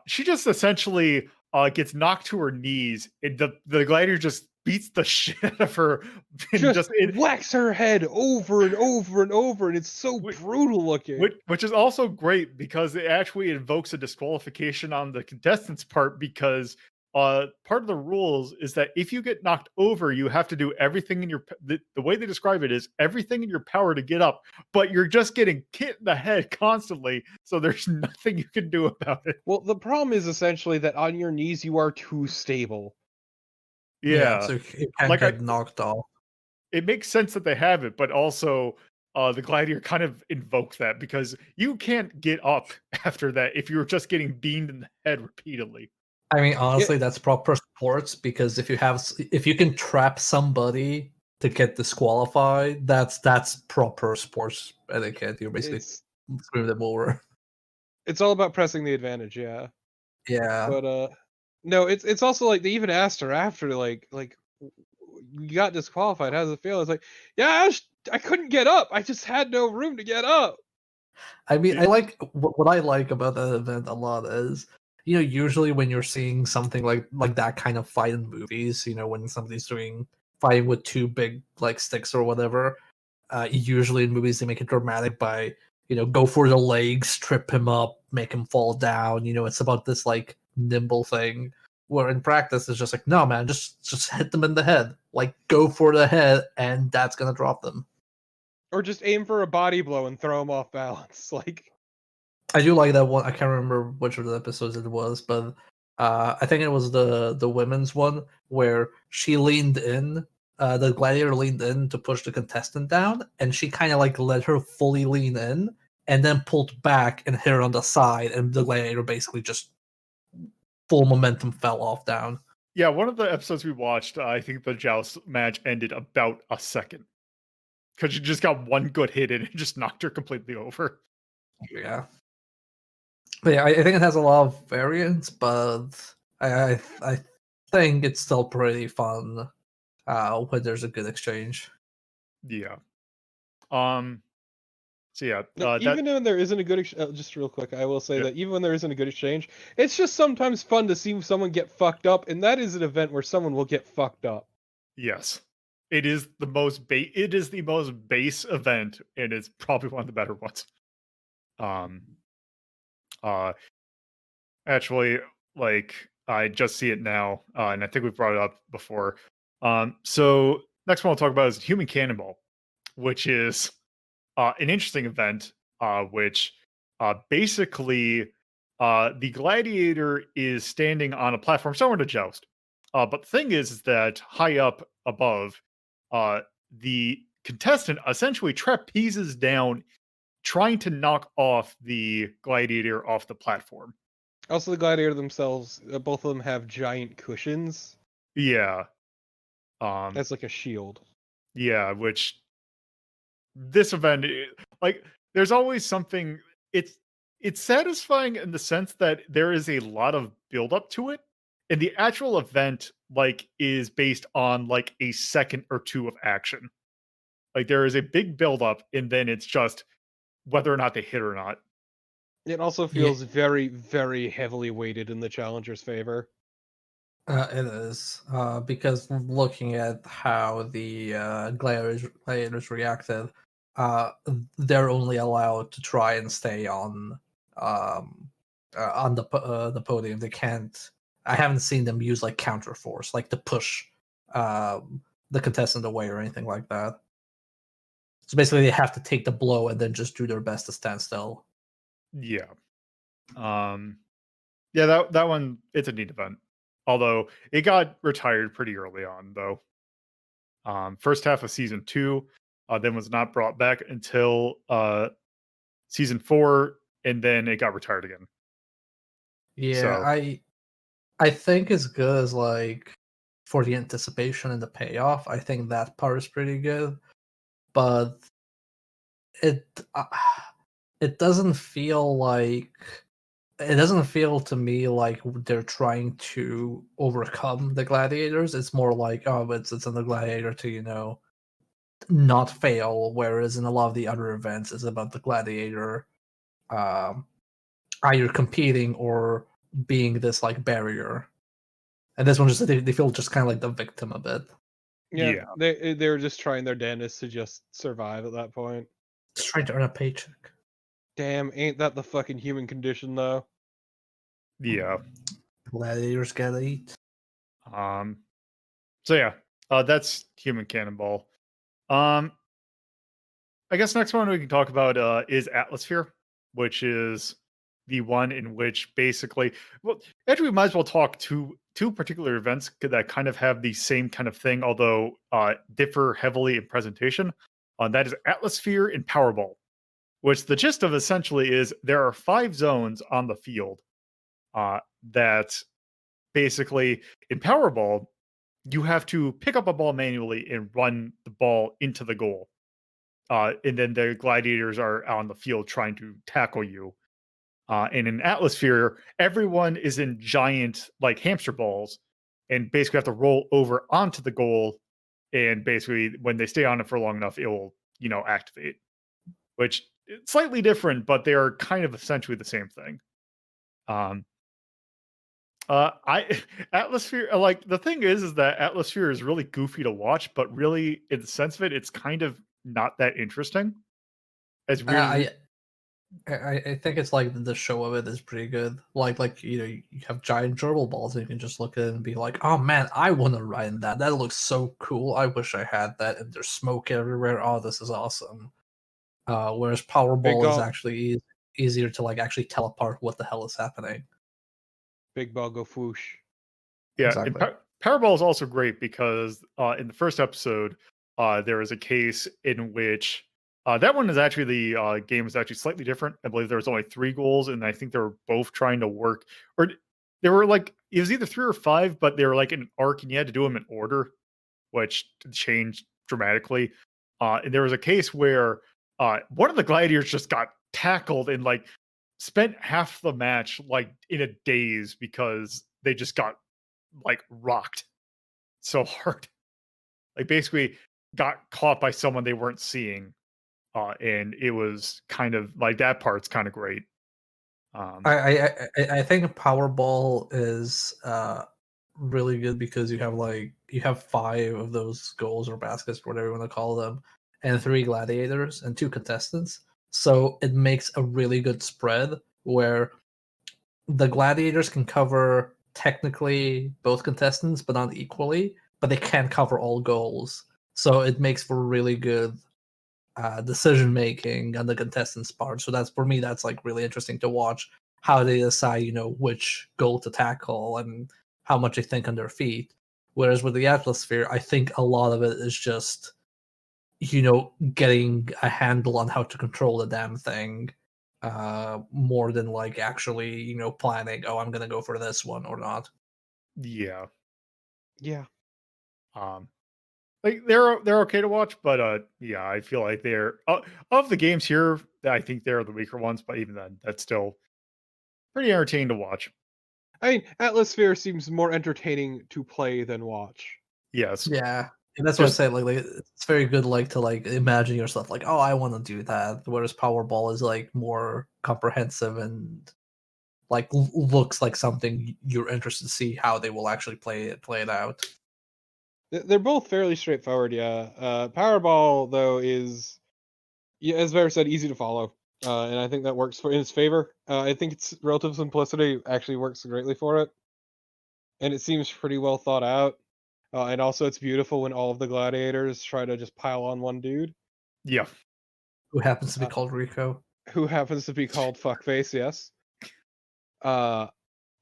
she just essentially gets knocked to her knees. The gladiator just beats the shit out of her and Just whacks her head over and over and over, and it's so brutal looking. which is also great because it actually invokes a disqualification on the contestant's part because part of the rules is that if you get knocked over, you have to do everything in your the way they describe it is everything in your power to get up, but you're just getting hit in the head constantly, so there's nothing you can do about it. Well, the problem is essentially that on your knees you are too stable. Yeah, Yeah, so it can like get knocked off. it makes sense that they have it, but also the gladiator kind of invokes that because you can't get up after that if you're just getting beamed in the head repeatedly. I mean, honestly, that's proper sports because if you can trap somebody to get disqualified, that's proper sports etiquette. You're basically screwing them over. It's all about pressing the advantage, yeah. Yeah. But no, it's also like they even asked her after, like you got disqualified. How does it feel? It's like, yeah, I couldn't get up. I just had no room to get up. I mean, I like what I like about that event a lot is, usually when you're seeing something like that kind of fight in movies, when somebody's fighting with two big like sticks or whatever, usually in movies they make it dramatic by go for the legs, trip him up, make him fall down. It's about this like nimble thing. Where in practice it's just like, no man, just hit them in the head. Like go for the head, and that's gonna drop them. Or just aim for a body blow and throw him off balance. Like I do like that one. I can't remember which of the episodes it was, but I think it was the women's one where she leaned in. The gladiator leaned in to push the contestant down, and she kind of like let her fully lean in, and then pulled back and hit her on the side, and the gladiator basically just full momentum fell off down. Yeah, one of the episodes we watched, I think the joust match ended about a second. because you just got one good hit and it just knocked her completely over. Yeah. But yeah, I think it has a lot of variants, but I think it's still pretty fun when there's a good exchange. Yeah. So yeah, Even when there isn't a good just real quick, I will say Yeah. that even when there isn't a good exchange, it's just sometimes fun to see someone get fucked up, and that is an event where someone will get fucked up. yes, it is the most it is the most base event, and it's probably one of the better ones. Um, uh, Actually, like I just see it now, and I think we brought it up before. So next one I'll talk about is Human Cannonball, which is an interesting event, which basically the gladiator is standing on a platform somewhere to joust. But the thing is that high up above, uh, the contestant essentially trapezes down, trying to knock off the gladiator off the platform. Also, the gladiator themselves, both of them have giant cushions Yeah, as like a shield. yeah, which this event like there's always something. It's satisfying in the sense that there is a lot of build up to it, and the actual event like is based on like a second or two of action. Like there is a big build up, and then it's just whether or not they hit or not. It also Yeah, feels very, very heavily weighted in the challenger's favor. it is because looking at how the gladiators reacted, uh, they're only allowed to try and stay on the podium. They can't. I haven't seen them use like counter force, like to push the contestant away or anything like that. So basically, they have to take the blow and then just do their best to stand still. Yeah. Yeah, that one, it's a neat event. Although it got retired pretty early on, though. First half of season 2, then was not brought back until season 4, and then it got retired again. Yeah, So I think as good as like for the anticipation and the payoff. I think that part is pretty good, but it uh, it doesn't feel like it doesn't feel to me like they're trying to overcome the gladiators. It's more like, oh, it's in the gladiator to not fail. Whereas in a lot of the other events, it's about the gladiator um, either competing or being this like barrier. And this one just they feel just kind of like the victim a bit. Yeah, yeah, they're just trying their damnedest to just survive at that point. Just trying to earn a paycheck. Damn, ain't that the fucking human condition though? yeah. Gladiators gotta eat. Um, so yeah, that's Human Cannonball. Um, I guess next one we can talk about is Atmosphere, which is the one in which basically, well, actually, we might as well talk two particular events that kind of have the same kind of thing, although differ heavily in presentation. That is Atmosphere and Powerball, which the gist of essentially is there are 5 zones on the field that basically in Powerball you have to pick up a ball manually and run the ball into the goal. And then the gladiators are on the field trying to tackle you. And in Atmosphere, everyone is in giant like hamster balls, and basically have to roll over onto the goal. And basically, when they stay on it for long enough, it will activate. Which it's slightly different, but they are kind of essentially the same thing. Um, I Atmosphere like the thing is that Atmosphere is really goofy to watch, but really in the sense of it, it's kind of not that interesting. As weird as I think it's like the show of it is pretty good. Like you have giant gerbil balls and you can just look at it and be like, oh man, I want to ride in that. That looks so cool. I wish I had that. And there's smoke everywhere. Oh, this is awesome. Whereas Big Powerball is go, actually easier to like actually tell apart what the hell is happening. big ball go foosh. Yeah, and Exactly. Powerball is also great because in the first episode, there was a case in which that one is actually the game was actually slightly different. I believe there was only 3 goals, and I think they were both trying to work, or they were like it was either 3 or 5, but they were like in an arc, and you had to do them in order, which changed dramatically. And there was a case where one of the gladiators just got tackled and like spent half the match like in a daze because they just got like rocked so hard. Like basically got caught by someone they weren't seeing. And it was kind of like that part's kind of great. Um, I think Powerball is really good because you have 5 of those goals or baskets, whatever you want to call them, and 3 gladiators and 2 contestants. So it makes a really good spread where the gladiators can cover technically both contestants, but not equally. But they can't cover all goals, so it makes for really good decision making on the contestants' part. So that's for me, that's like really interesting to watch how they decide, which goal to tackle and how much they think on their feet. Whereas with the Atmosphere, I think a lot of it is just, getting a handle on how to control the damn thing, more than like actually, planning, oh, I'm gonna go for this one or not. yeah. Yeah. Um, like they're okay to watch, but yeah, I feel like they're of the games here. I think they're the weaker ones, but even then, that's still pretty entertaining to watch. I mean, Atmosphere seems more entertaining to play than watch. Yes, Yeah. And that's what I just say. Like it's very good, like to like imagine yourself, like, oh, I want to do that. Whereas Powerball is like more comprehensive and like looks like something you're interested to see how they will actually play it out. They're both fairly straightforward, yeah. Powerball though is, yeah, as Vera said, easy to follow, and I think that works in its favor. I think its relative simplicity actually works greatly for it, and it seems pretty well thought out. And also, it's beautiful when all of the gladiators try to just pile on one dude, yeah, Who happens to be uh, called Rico? who happens to be called Fuckface. Yes. Uh,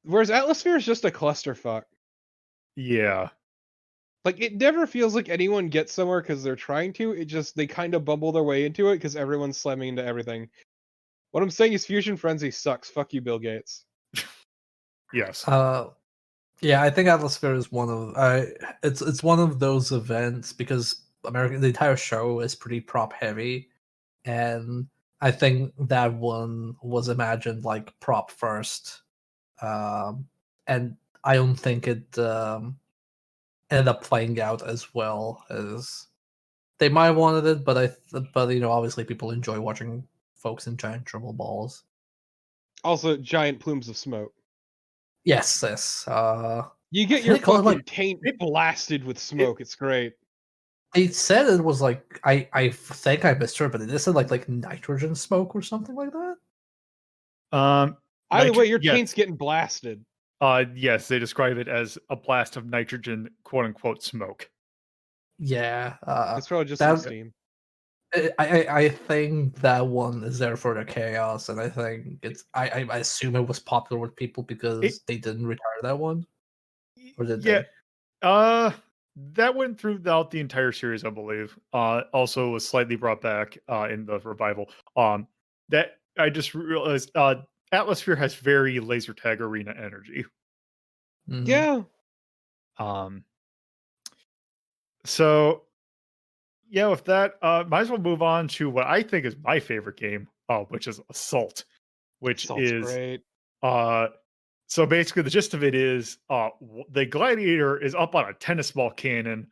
Whereas Atmosphere is just a clusterfuck. yeah, Like it never feels like anyone gets somewhere because they're trying to. It just they kind of bumble their way into it because everyone's slamming into everything. What I'm saying is Fusion Frenzy sucks. Fuck you, Bill Gates. yes, Uh, yeah, I think Atmosphere is one of it's one of those events because the entire show is pretty prop heavy, and I think that one was imagined like prop first, and I don't think it ended up playing out as well as they might have wanted it. But obviously people enjoy watching folks in giant dribble balls. Also, giant plumes of smoke. Yes, yes. You I get think your they call it like fucking taint it, blasted with it smoke. It's great. they said it was like I think I misheard, but they said like nitrogen smoke or something like that. Either way, your taint's yes, getting blasted. yes, they describe it as a blast of nitrogen, quote unquote, smoke. Yeah, It's probably just some that steam. I think that one is there for the chaos, and I think I assume it was popular with people It, because they didn't retire that one, or did yeah, they? that went throughout the entire series, I believe. Also was slightly brought back in the revival. That I just realized Atmosphere has very laser tag arena energy. Mhm. Yeah. Um, so yeah, with that, might as well move on to what I think is my favorite game, which is Assault, which Salt's is great. uh so basically the gist of it is the gladiator is up on a tennis ball cannon,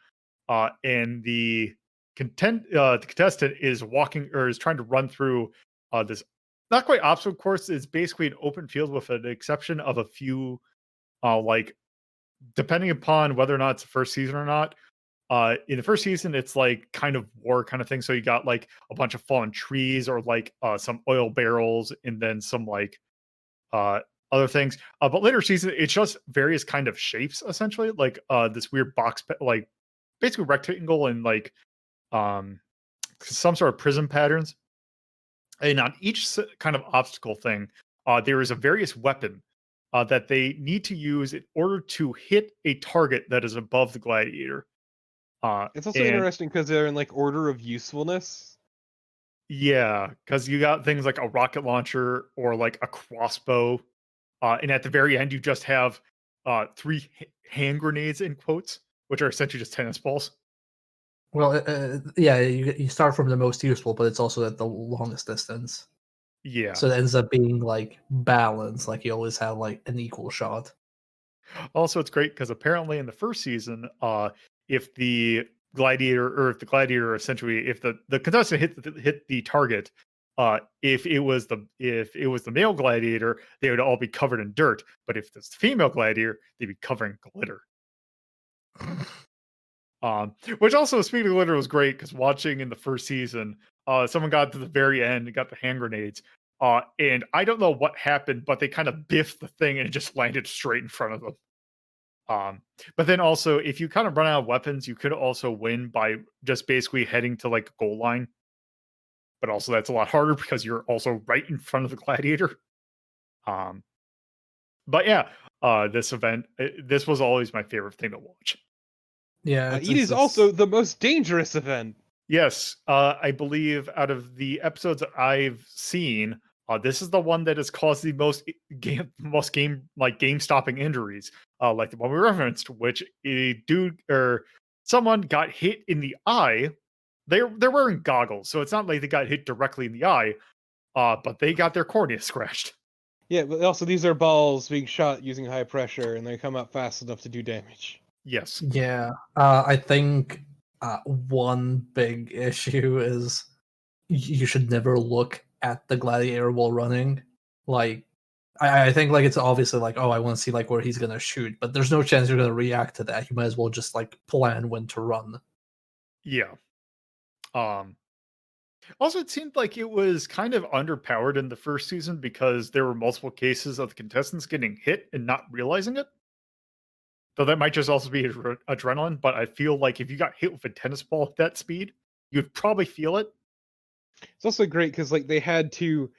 and the contestant is walking or is trying to run through this not quite obstacle course. It's basically an open field with an exception of a few like depending upon whether or not it's the first season or not. In the first season, it's like kind of war kind of thing. So you got like a bunch of fallen trees or like some oil barrels and then some like uh other things. But later season, it's just various kind of shapes essentially, like this weird like basically rectangle and like um some sort of prism patterns. And on each kind of obstacle thing, there is a various weapon that they need to use in order to hit a target that is above the gladiator. It's also And interesting because they're in like order of usefulness. yeah, because you got things like a rocket launcher or like a crossbow. And at the very end, you just have three hand grenades in quotes, which are essentially just tennis balls. Well, yeah, you start from the most useful, but it's also at the longest distance. Yeah. So it ends up being like balanced, like you always have like an equal shot. Also, it's great because apparently in the first season, if the gladiator essentially, if the contestant hit the target, if it was the male gladiator, they would all be covered in dirt. But if it's the female gladiator, they'd be covered in glitter. Which also, speaking of glitter, was great because watching in the first season, someone got to the very end and got the hand grenades. And I don't know what happened, but they kind of biffed the thing and it just landed straight in front of them. But then also, if you kind of run out of weapons, you could also win by just basically heading to like a goal line. But also, that's a lot harder because you're also right in front of the gladiator. Um, but yeah, this was always my favorite thing to watch. Yeah, It is also the most dangerous event. Yes, I believe out of the episodes that I've seen, this is the one that has caused the game stopping injuries, like the one we referenced, which a dude or someone got hit in the eye. They're wearing goggles, so it's not like they got hit directly in the eye, but they got their cornea scratched. Yeah, but also these are balls being shot using high pressure, and they come out fast enough to do damage. Yes. Yeah, I think one big issue is you should never look at the gladiator while running. Like, I think like it's obviously like, oh, I want to see like where he's gonna shoot, but there's no chance you're gonna react to that. You might as well just like plan when to run. Yeah. Um, Also, it seemed like it was kind of underpowered in the first season because there were multiple cases of the contestants getting hit and not realizing it. Though that might just also be adrenaline, but I feel like if you got hit with a tennis ball at that speed, you'd probably feel it. It's also great because like they had to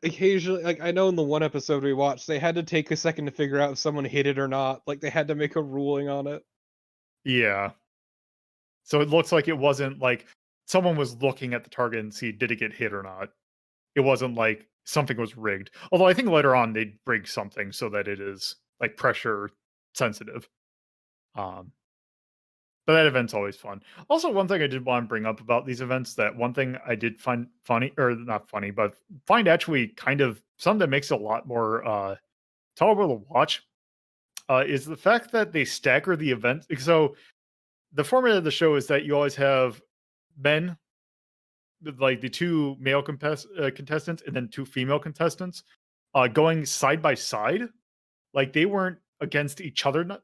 occasionally, like I know in the one episode we watched, they had to take a second to figure out if someone hit it or not. Like they had to make a ruling on it. Yeah. So it looks like it wasn't like someone was looking at the target and see did it get hit or not. It wasn't like something was rigged. Although I think later on they'd rig something so that it is like pressure sensitive. Um, But that event's always fun. Also, one thing I did want to bring up about these events that one thing I did find funny, or not funny, but find actually kind of something that makes it a lot more tolerable to watch is the fact that they stagger the events. So the format of the show is that you always have men, like the two male contestants, and then two female contestants going side by side. Like they weren't against each other,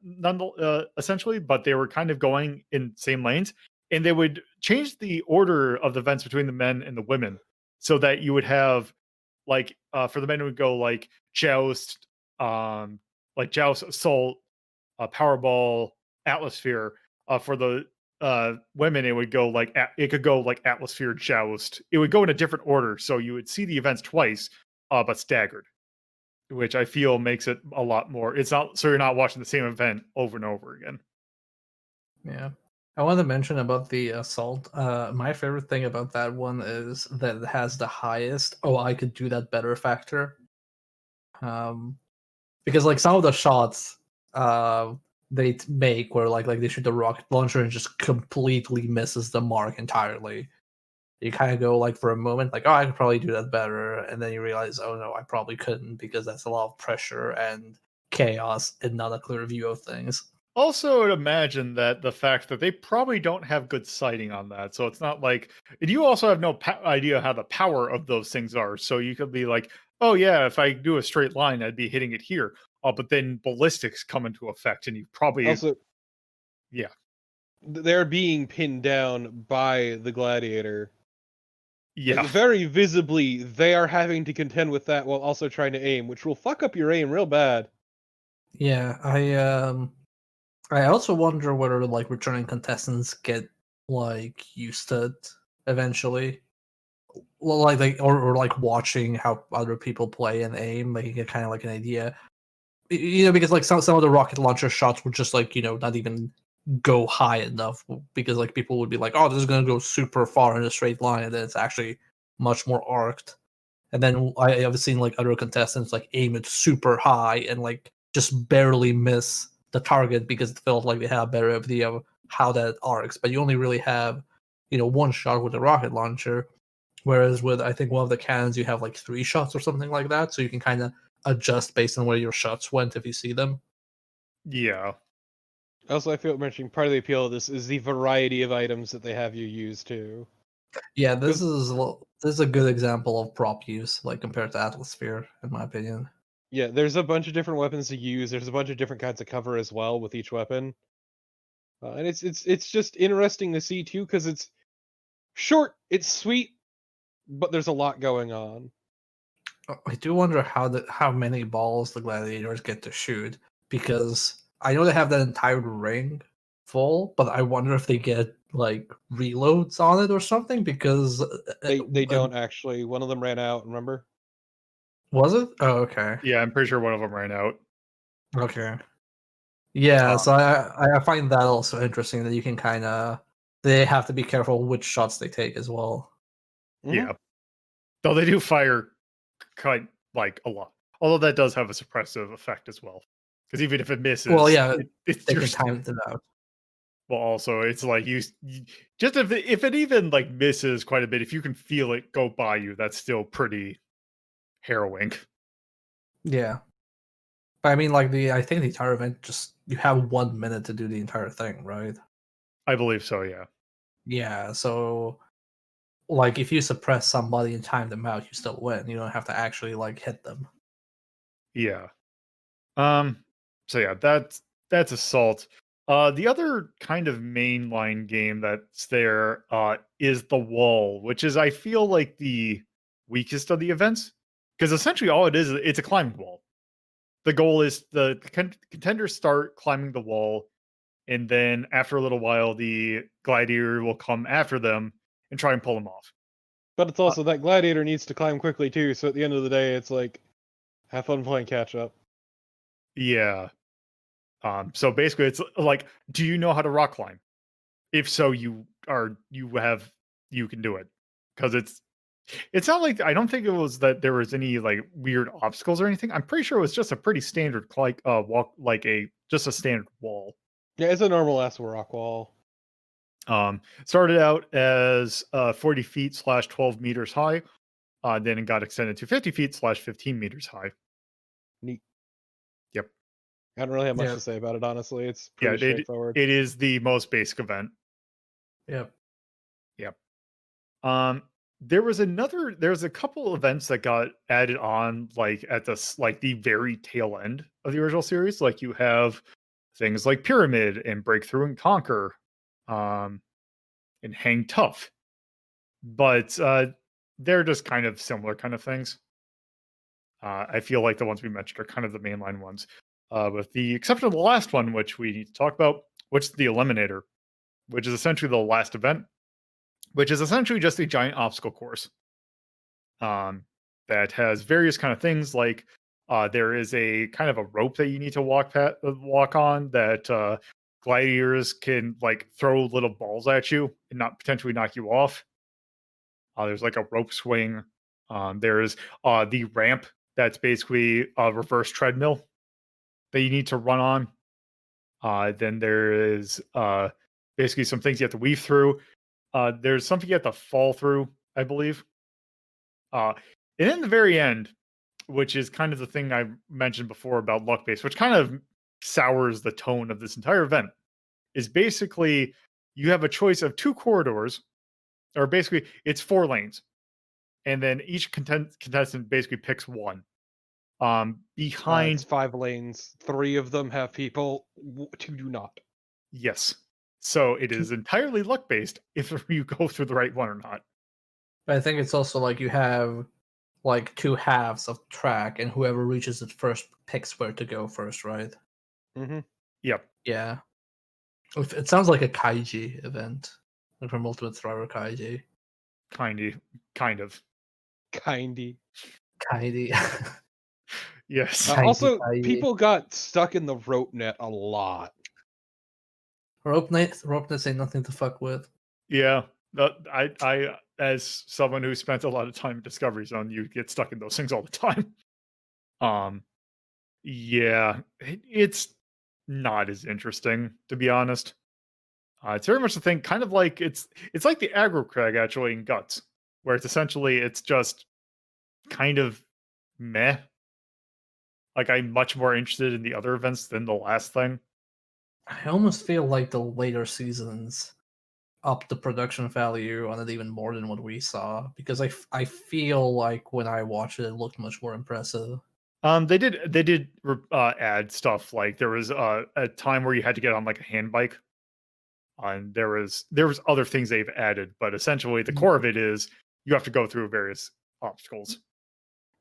essentially, but they were kind of going in same lanes, and they would change the order of the events between the men and the women, so that you would have like for the men it would go joust, like joust, assault, Powerball, Atmosphere. For the women, it would go it could go like Atmosphere, Joust. It would go in a different order, so you would see the events twice, but staggered, which I feel makes it a lot more. It's not so you're not watching the same event over and over again. Yeah. I want to mention about the assault. My favorite thing about that one is that it has the highest "oh, I could do that better" factor. Because like some of the shots they make where like they shoot the rocket launcher and just completely misses the mark entirely. You kind of go like for a moment like, oh, I could probably do that better, and then you realize, oh no, I probably couldn't because that's a lot of pressure and chaos and not a clear view of things. Also, I'd imagine that the fact that they probably don't have good sighting on that, so it's not like, and you also have no idea how the power of those things are. So you could be like, oh yeah, if I do a straight line, I'd be hitting it here. But then ballistics come into effect, and you probably Also, yeah. they're being pinned down by the gladiator. Yeah. Like very visibly, they are having to contend with that while also trying to aim, which will fuck up your aim real bad. Yeah, I also wonder whether like returning contestants get like used to it eventually. Well, or like watching how other people play and aim, like you get kind of like an idea. Because like some of the rocket launcher shots would just like not even go high enough because like people would be like, oh, this is gonna go super far in a straight line, and then it's actually much more arced. And then I have seen like other contestants like aim it super high and like just barely miss the target because it felt like they had a better idea of how that arcs, but you only really have, one shot with the rocket launcher. Whereas with, I think, one of the cannons, you have like 3 shots or something like that, so you can kind of adjust based on where your shots went if you see them. Yeah. Also, I feel mentioning part of the appeal of this is the variety of items that they have you use too. Yeah, this is a good example of prop use, like compared to Atmosphere, in my opinion. Yeah, there's a bunch of different weapons to use. There's a bunch of different kinds of cover as well with each weapon, and it's just interesting to see too because it's short, it's sweet, but there's a lot going on. I do wonder how many balls the gladiators get to shoot, because I know they have that entire ring full, but I wonder if they get like reloads on it or something, because They don't actually. One of them ran out. Remember? was it? Oh, okay. Yeah, I'm pretty sure one of them ran out. Okay. Yeah, Um, so I find that also interesting that you can kind of, they have to be careful which shots they take as well. Mhm. Yeah. Though they do fire quite like a lot. Although that does have a suppressive effect as well. Because even if it misses, Well, yeah, it's they you're can still, time them out. well, also it's like you just if it even like misses quite a bit, if you can feel it go by you, that's still pretty harrowing. Yeah. But I mean, like I think the entire event, just you have 1 minute to do the entire thing, right? I believe so, yeah. Yeah, so like if you suppress somebody and time them out, you still win. You don't have to actually like hit them. Yeah. So yeah, that's Assault. The other kind of mainline game that's there is The Wall, which is I feel like the weakest of the events because essentially all it is it's a climbing wall. The goal is the contenders start climbing the wall, and then after a little while, the gladiator will come after them and try and pull them off. But it's also that gladiator needs to climb quickly too. So at the end of the day, it's like have fun playing catch up. Yeah. So basically, it's like, do you know how to rock climb? If so, you can do it because it's not like I don't think it was that there was any like weird obstacles or anything. I'm pretty sure it was just a pretty standard like walk like a just a standard wall. Yeah, it's a normal ass rock wall. Started out as 40 feet slash 12 meters high. Then it got extended to 50 feet slash 15 meters high. Neat. Yep. I don't really have much Yeah. to say about it, honestly. It's Yeah, pretty straightforward. it is the most basic event. Yep. Yep. There's a couple events that got added on like at the very tail end of the original series. Like you have things like Pyramid and Breakthrough and Conquer, and Hang Tough. But they're just kind of similar kind of things. I feel like the ones we mentioned are kind of the mainline ones. With the exception of the last one, which we need to talk about, which is the Eliminator, which is essentially the last event, which is essentially just a giant obstacle course that has various kind of things like there is a kind of a rope that you need to walk on that gladiators can like throw little balls at you and not potentially knock you off. There's like a rope swing. There's the ramp that's basically a reverse treadmill that you need to run on. Then there is basically some things you have to weave through. There's something you have to fall through, I believe. And in the very end, which is kind of the thing I mentioned before about luck based, which kind of sours the tone of this entire event, is basically you have a choice of 2 corridors, or basically it's 4 lanes, and then each contestant basically picks one. It's Behind 5 lanes. 3 of them have people. 2 do not. yes, so it is entirely luck based if you go through the right one or not. But I think it's also like you have like 2 halves of track, and whoever reaches it first picks where to go first, right? Mm-hmm. Yep, Yeah. It sounds like a Kaiji event, like from Ultimate Thriver Kaiji. kind of. Kindy. Kaiji. Yes. Also, Kaiji. people got stuck in the rope net a lot. Rope nets ain't nothing to fuck with. Yeah, I, as someone who spent a lot of time in Discovery Zone, you get stuck in those things all the time. Yeah, it's not as interesting to be honest. It's very much the thing, kind of like it's like the aggro crag actually in Guts, where it's just kind of meh. Like I'm much more interested in the other events than the last thing. I almost feel like the later seasons up the production value on it even more than what we saw because I feel like when I watched it, it looked much more impressive. They did add stuff like there was a time where you had to get on like a hand bike, and there was other things they've added, but essentially the core of it is you have to go through various obstacles.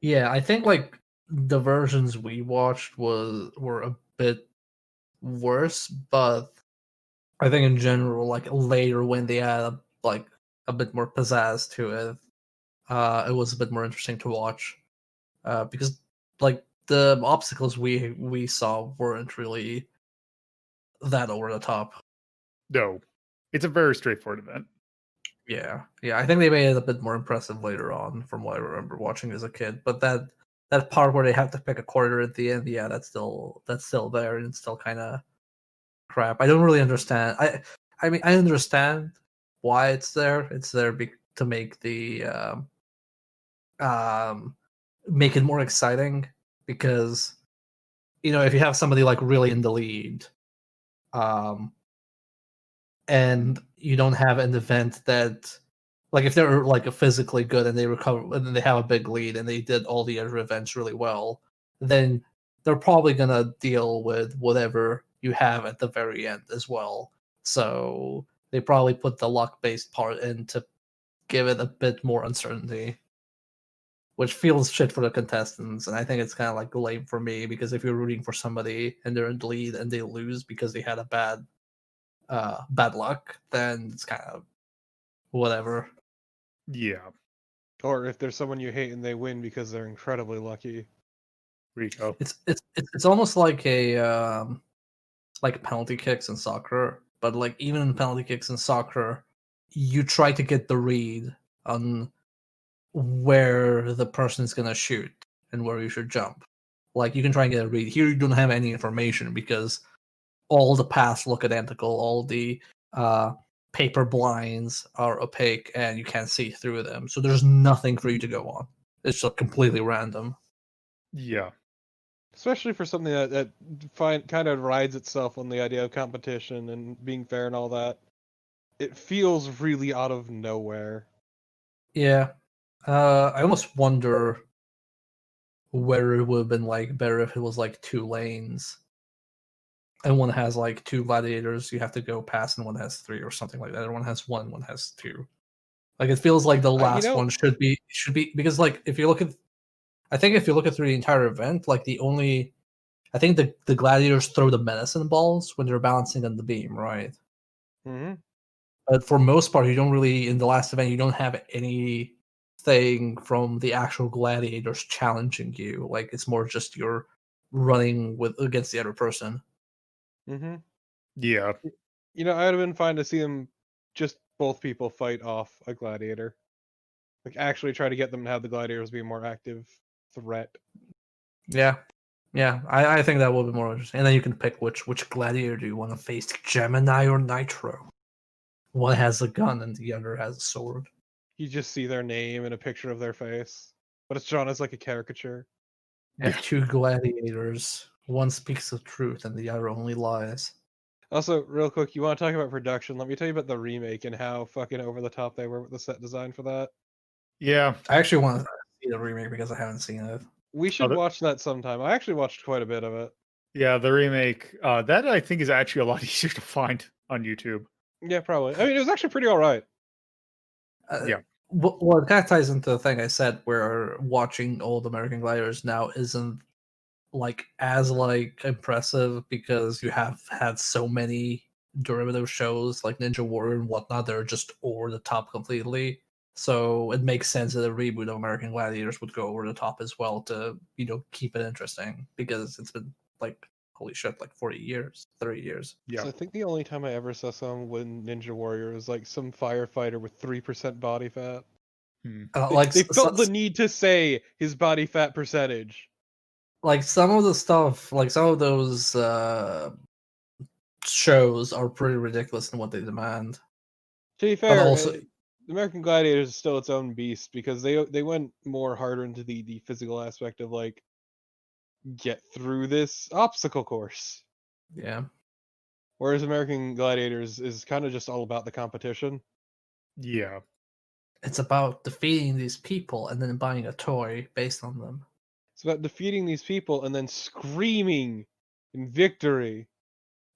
Yeah, I think like the versions we watched were a bit worse, but I think in general, like later when they had like a bit more pizzazz to it, it was a bit more interesting to watch. Because like the obstacles we saw weren't really that over the top. No, it's a very straightforward event. Yeah, yeah. I think they made it a bit more impressive later on, from what I remember watching as a kid. But that part where they have to pick a quarter at the end, yeah, that's still there, and it's still kind of crap. I don't really understand. I mean, I understand why it's there. It's there to make the um make it more exciting because if you have somebody like really in the lead, um and you don't have an event that like if they're like physically good and they recover and then they have a big lead and they did all the other events really well, then they're probably gonna deal with whatever you have at the very end as well. So they probably put the luck based part in to give it a bit more uncertainty, which feels shit for the contestants. And I think it's kind of like lame for me because if you're rooting for somebody and they're in the lead and they lose because they had a bad luck, then it's kind of whatever. Yeah, Or if there's someone you hate and they win because they're incredibly lucky. Rico. It's almost like penalty kicks in soccer, but like even in penalty kicks in soccer, you try to get the read on where the person is gonna shoot and where you should jump. Like you can try and get a read. Here you don't have any information because all the paths look identical, all the uh, paper blinds are opaque, and you can't see through them. So there's nothing for you to go on. It's just completely random. Yeah, Especially for something that kind of rides itself on the idea of competition and being fair and all that. It feels really out of nowhere. Yeah. I almost wonder whether it would have been like better if it was like two lanes and one has like two gladiators you have to go past and one has three or something like that, or one has one has two. Like it feels like the last one should be because like if you look at I think if you look at through the entire event, like I think the gladiators throw the medicine balls when they're balancing on the beam, right? Mm-hmm. But for most part, you don't really in the last event you don't have anything from the actual gladiators challenging you. Like it's more just you're running with against the other person. Mm-hmm. yeah, I would have been fine to see them just both people fight off a gladiator. Like actually try to get them to have the gladiators be a more active threat. Yeah, yeah. I think that will be more interesting. And then you can pick which gladiator do you want to face, Gemini or Nitro. One has a gun and the other has a sword. You just see their name and a picture of their face, but it's drawn as like a caricature. Yeah, Yeah. two gladiators. One speaks the truth and the other only lies. Also, real quick, you want to talk about production? Let me tell you about the remake and how fucking over the top they were with the set design for that. yeah. I actually want to see the remake because I haven't seen it. We Oh, should watch that sometime. I actually watched quite a bit of it. yeah, the remake. That I think is actually a lot easier to find on YouTube. Yeah, probably. I mean, it was actually pretty all right. Yeah. Well, it kind of ties into the thing I said where watching old American Gladiators now isn't like as like impressive because you have had so many derivative shows like Ninja Warrior and whatnot that are just over the top completely. So it makes sense that a reboot of American Gladiators would go over the top as well to keep it interesting because it's been like holy shit like 40 years, 30 years. Yeah. So I think the only time I ever saw someone win Ninja Warrior was like some firefighter with 3% body fat. Hmm. Like They felt the need to say his body fat percentage. like some of the stuff, like some of those shows are pretty ridiculous in what they demand. To be But fair, also, American Gladiators is still its own beast because they went more harder into the physical aspect of like get through this obstacle course. yeah, Whereas American Gladiators is kind of just all about the competition. Yeah. it's about defeating these people and then buying a toy based on them. It's about defeating these people and then screaming in victory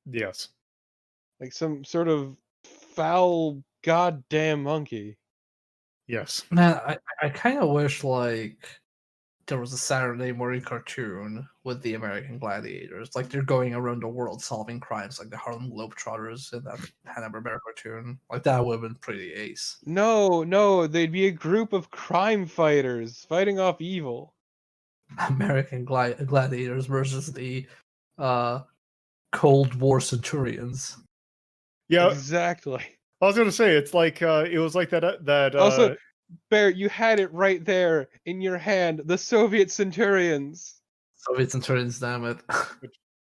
Yes. like some sort of foul goddamn monkey. Yes. Man, I kind of wish like there was a Saturday morning cartoon with the American Gladiators. Like they're going around the world solving crimes, like the Harlem Globetrotters in that Hanna-Barbera cartoon. Like that would have been pretty ace. No, they'd be a group of crime fighters fighting off evil. American Gladiators versus the uh, Cold War Centurions. Yeah. Exactly. I was gonna say it's like it was like that Also, Bear, you had it right there in your hand. The Soviet Centurions. Soviet Centurions, damn it.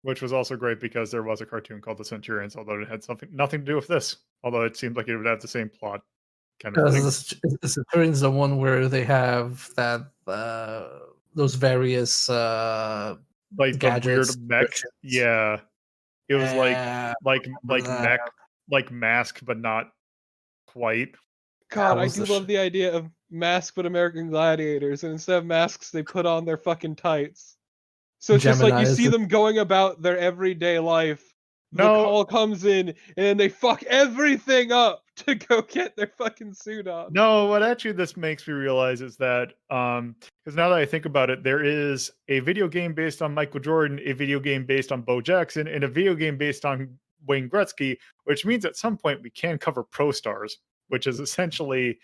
which was also great because there was a cartoon called The Centurions, although it had nothing to do with this. Although it seemed like it would have the same plot kind of thing. Because the Centurions the one where they have that those various Like the weird gadgets. mech. Yeah. It was like that. mask, but not quite. God, I was do the love the idea of mask but American Gladiators, and instead of masks, they put on their fucking tights. So it's just like you Gemini is see the- them going about their everyday life. The No. call comes in, and then they fuck everything up to go get their fucking suit on. No, what actually this makes me realize is that because now that I think about it, there is a video game based on Michael Jordan, a video game based on Bo Jackson, and a video game based on Wayne Gretzky, which means at some point we can cover Pro Stars, which is essentially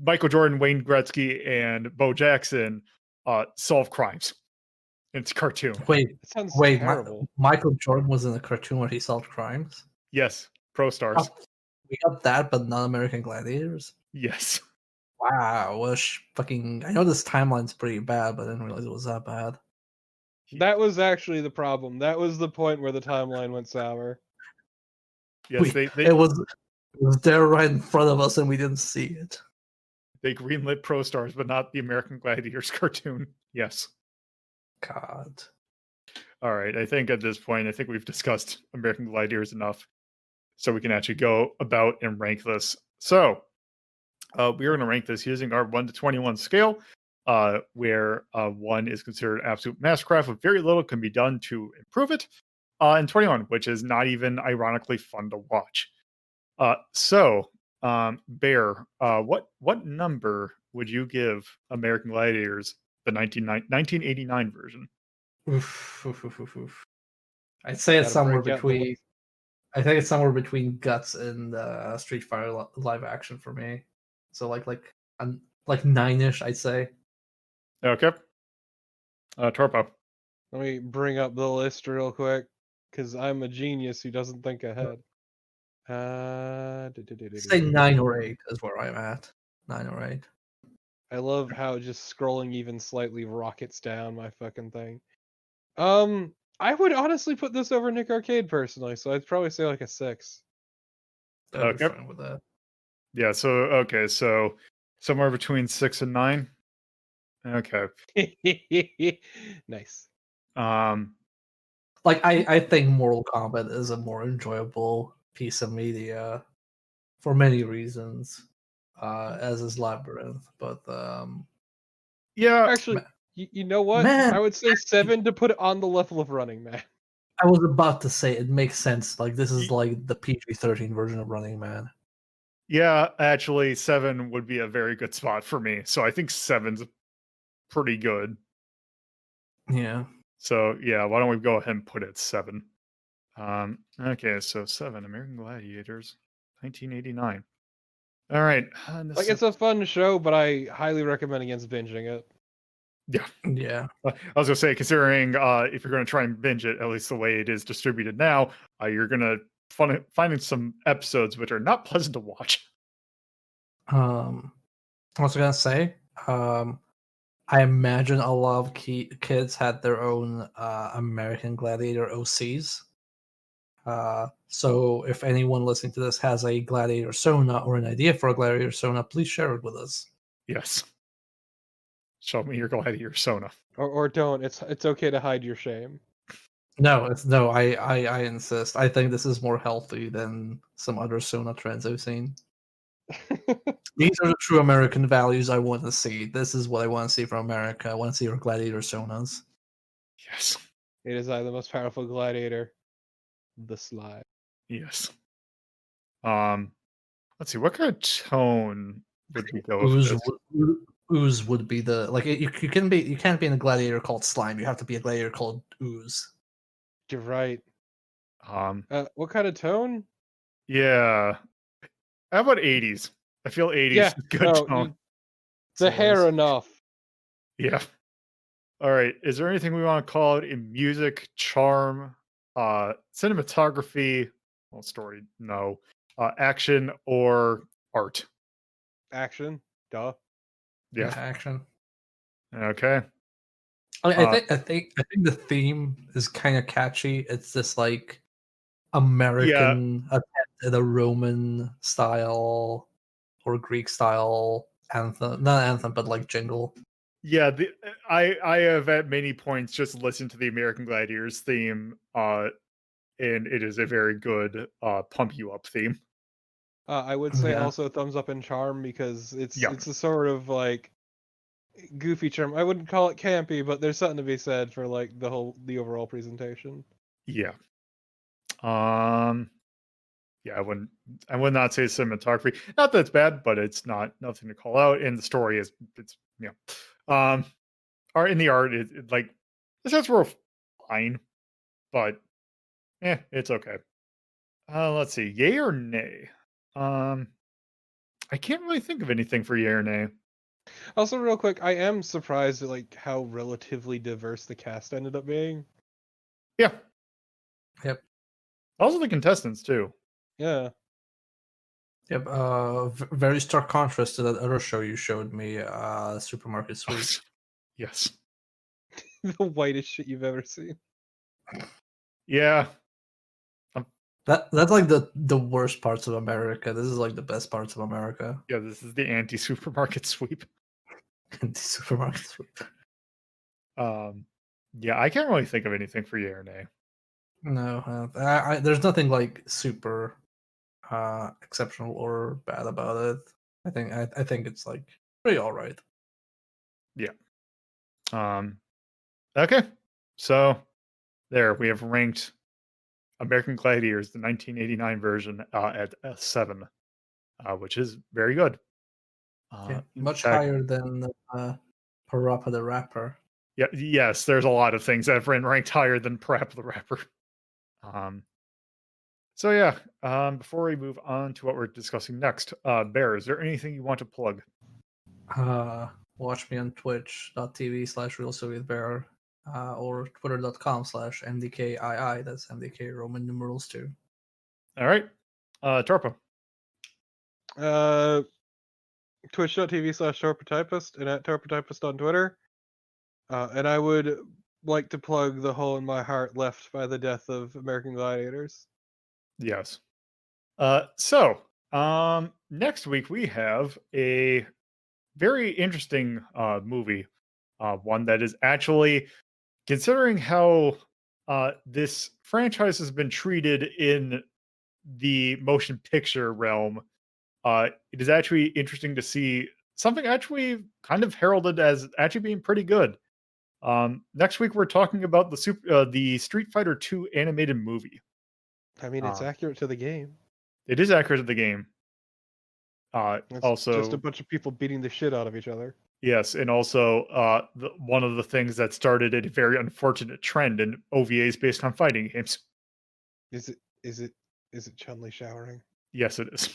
Michael Jordan, Wayne Gretzky, and Bo Jackson solve crimes. It's a cartoon. Wait, That sounds wait. terrible. Michael Jordan was in a cartoon where he solved crimes. Yes, Pro Stars. We got that, but not American Gladiators. Yes. Wow, wish fucking. I know this timeline's pretty bad, but I didn't realize it was that bad. That was actually the problem. That was the point where the timeline went sour. Yes, It was there right in front of us, and we didn't see it. they greenlit Pro Stars, but not the American Gladiators cartoon. Yes. God. All right. I think at this point, I think we've discussed American Gladiators enough, so we can actually go about and rank this. So we are going to rank this using our 1 to 21 scale, where 1 is considered absolute mastercraft with very little can be done to improve it, and 21, which is not even ironically fun to watch. Bear, what number would you give American Gladiators, the 1989 version? Oof. I'd say it's Gotta somewhere break out the between. I think it's somewhere between Guts and Street Fighter live action for me. So like 9-ish, I'd say. Okay. Torpo. Let me bring up the list real quick, because I'm a genius who doesn't think ahead. Say 9 or 8 is where I'm at. 9 or 8. I love how just scrolling even slightly rockets down my fucking thing. I would honestly put this over Nick Arcade personally, so I'd probably say like a 6. I'd be Okay. fine with that. Yeah. So somewhere between 6 and 9. Okay. Nice. Like I think Mortal Kombat is a more enjoyable piece of media for many reasons, as is Labyrinth. But Yeah. Actually, you know what? Man, I would say 7 to put it on the level of Running Man. I was about to say it makes sense. Like this is like the PG-13 version of Running Man. Yeah, actually, 7 would be a very good spot for me. So I think 7's pretty good. Yeah. So yeah, why don't we go ahead and put it 7? Okay, so 7 American Gladiators, 1989. All right, Like it's a fun show, but I highly recommend against binging it. Yeah. I was gonna say, considering if you're gonna try and binge it, at least the way it is distributed now, you're gonna finding some episodes which are not pleasant to watch. I was gonna say, I imagine a lot of kids had their own American Gladiator OCs. So if anyone listening to this has a Gladiator Sona or an idea for a Gladiator Sona, please share it with us. Yes. Show me your Gladiator Sona. Or don't. It's okay to hide your shame. No, I insist. I think this is more healthy than some other Sona trends I've seen. These are the true American values I want to see. This is what I want to see from America. I want to see our Gladiator Sonas. Yes. It is I, the most powerful gladiator. The slide. Yes. Let's see. What kind of tone would we go with Ooze, this? ooze would be the like you can't be in a gladiator called slime. You have to be a gladiator called ooze. You're right. Um, What kind of tone? yeah. How about 80s? I feel 80s Yeah. is good No, tone. the hair Nice. enough. Yeah. All right. Is there anything we want to call it in music, charm, cinematography? Well, story, no. Action or art? Action. Duh. Yeah. Action. Okay. I think the theme is kind of catchy. It's this like American attempt at a Roman style or Greek style anthem, not anthem, but like jingle. Yeah, I have at many points just listened to the American Gladiators theme, and it is a very good pump you up theme. I would say Yeah. also thumbs up in charm because it's Yeah. it's a sort of like goofy charm. I wouldn't call it campy, but there's something to be said for like the overall presentation. Yeah. Yeah, I would not say cinematography. Not that it's bad, but it's not nothing to call out. And the story is it's art in the art like the sets were fine, but it's okay. Let's see, yay or nay? I can't really think of anything for yay or nay. Also, real quick, I am surprised at like how relatively diverse the cast ended up being. Yeah. Yep. Also the contestants too. Yeah. Yep. Very stark contrast to that other show you showed me, Supermarket Sweep. Yes. The whitest shit you've ever seen. Yeah. That's like the worst parts of America. This is like the best parts of America. Yeah, this is the anti-supermarket sweep. Supermarket Sweep. Yeah, I can't really think of anything for yay or nay. No, there's nothing like super exceptional or bad about it. I think it's like pretty all right. Okay. So there we have ranked American Gladiators, the 1989 version, at S7, which is very good. In Much fact, higher than Parappa the Rapper. yeah, yes, there's a lot of things that have been ranked higher than Parappa the Rapper. So yeah, before we move on to what we're discussing next, Bear, is there anything you want to plug? Watch me on twitch.tv/RealSovietBear or twitter.com/MDKII. That's MDK Roman numerals 2. All right, Torpo. Twitch.tv/TorpoTypist and at TorpoTypist on Twitter. And I would like to plug the hole in my heart left by the death of American Gladiators. Yes. So next week we have a very interesting movie, one that is actually, considering how this franchise has been treated in the motion picture realm, it is actually interesting to see something actually kind of heralded as actually being pretty good. Next week we're talking about the Street Fighter 2 animated movie. I mean, it's accurate to the game. It is accurate to the game. It's Also, just a bunch of people beating the shit out of each other. yes, and also one of the things that started a very unfortunate trend in OVAs based on fighting games. Is it Chun-Li showering? Yes, it is.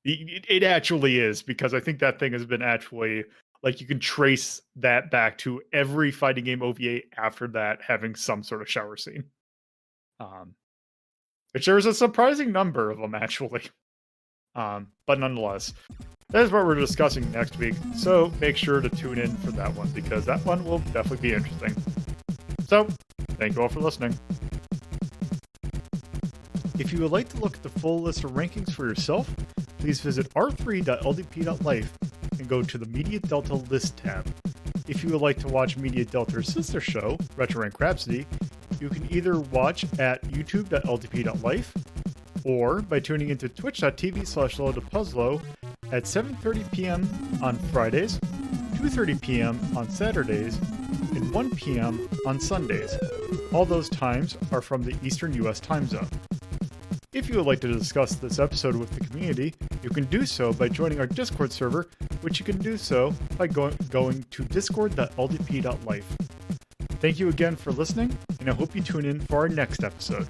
It actually is, because I think that thing has been actually, like, you can trace that back to every fighting game OVA after that having some sort of shower scene. Which there's a surprising number of them actually. But nonetheless, that is what we're discussing next week. So make sure to tune in for that one, because that one will definitely be interesting. So, thank you all for listening. If you would like to look at the full list of rankings for yourself, please visit r3.ldp.life and go to the Media Delta List tab. If you would like to watch Media Delta's sister show, Retro Rank Rhapsody, you can either watch at youtube.ldp.life or by tuning into twitch.tv/LoadPuzzlo at 7:30 p.m. on Fridays, 2:30 p.m. on Saturdays, and 1 p.m. on Sundays. All those times are from the Eastern U.S. time zone. If you would like to discuss this episode with the community, you can do so by joining our Discord server, which you can do so by going to discord.ldp.life. Thank you again for listening, and I hope you tune in for our next episode.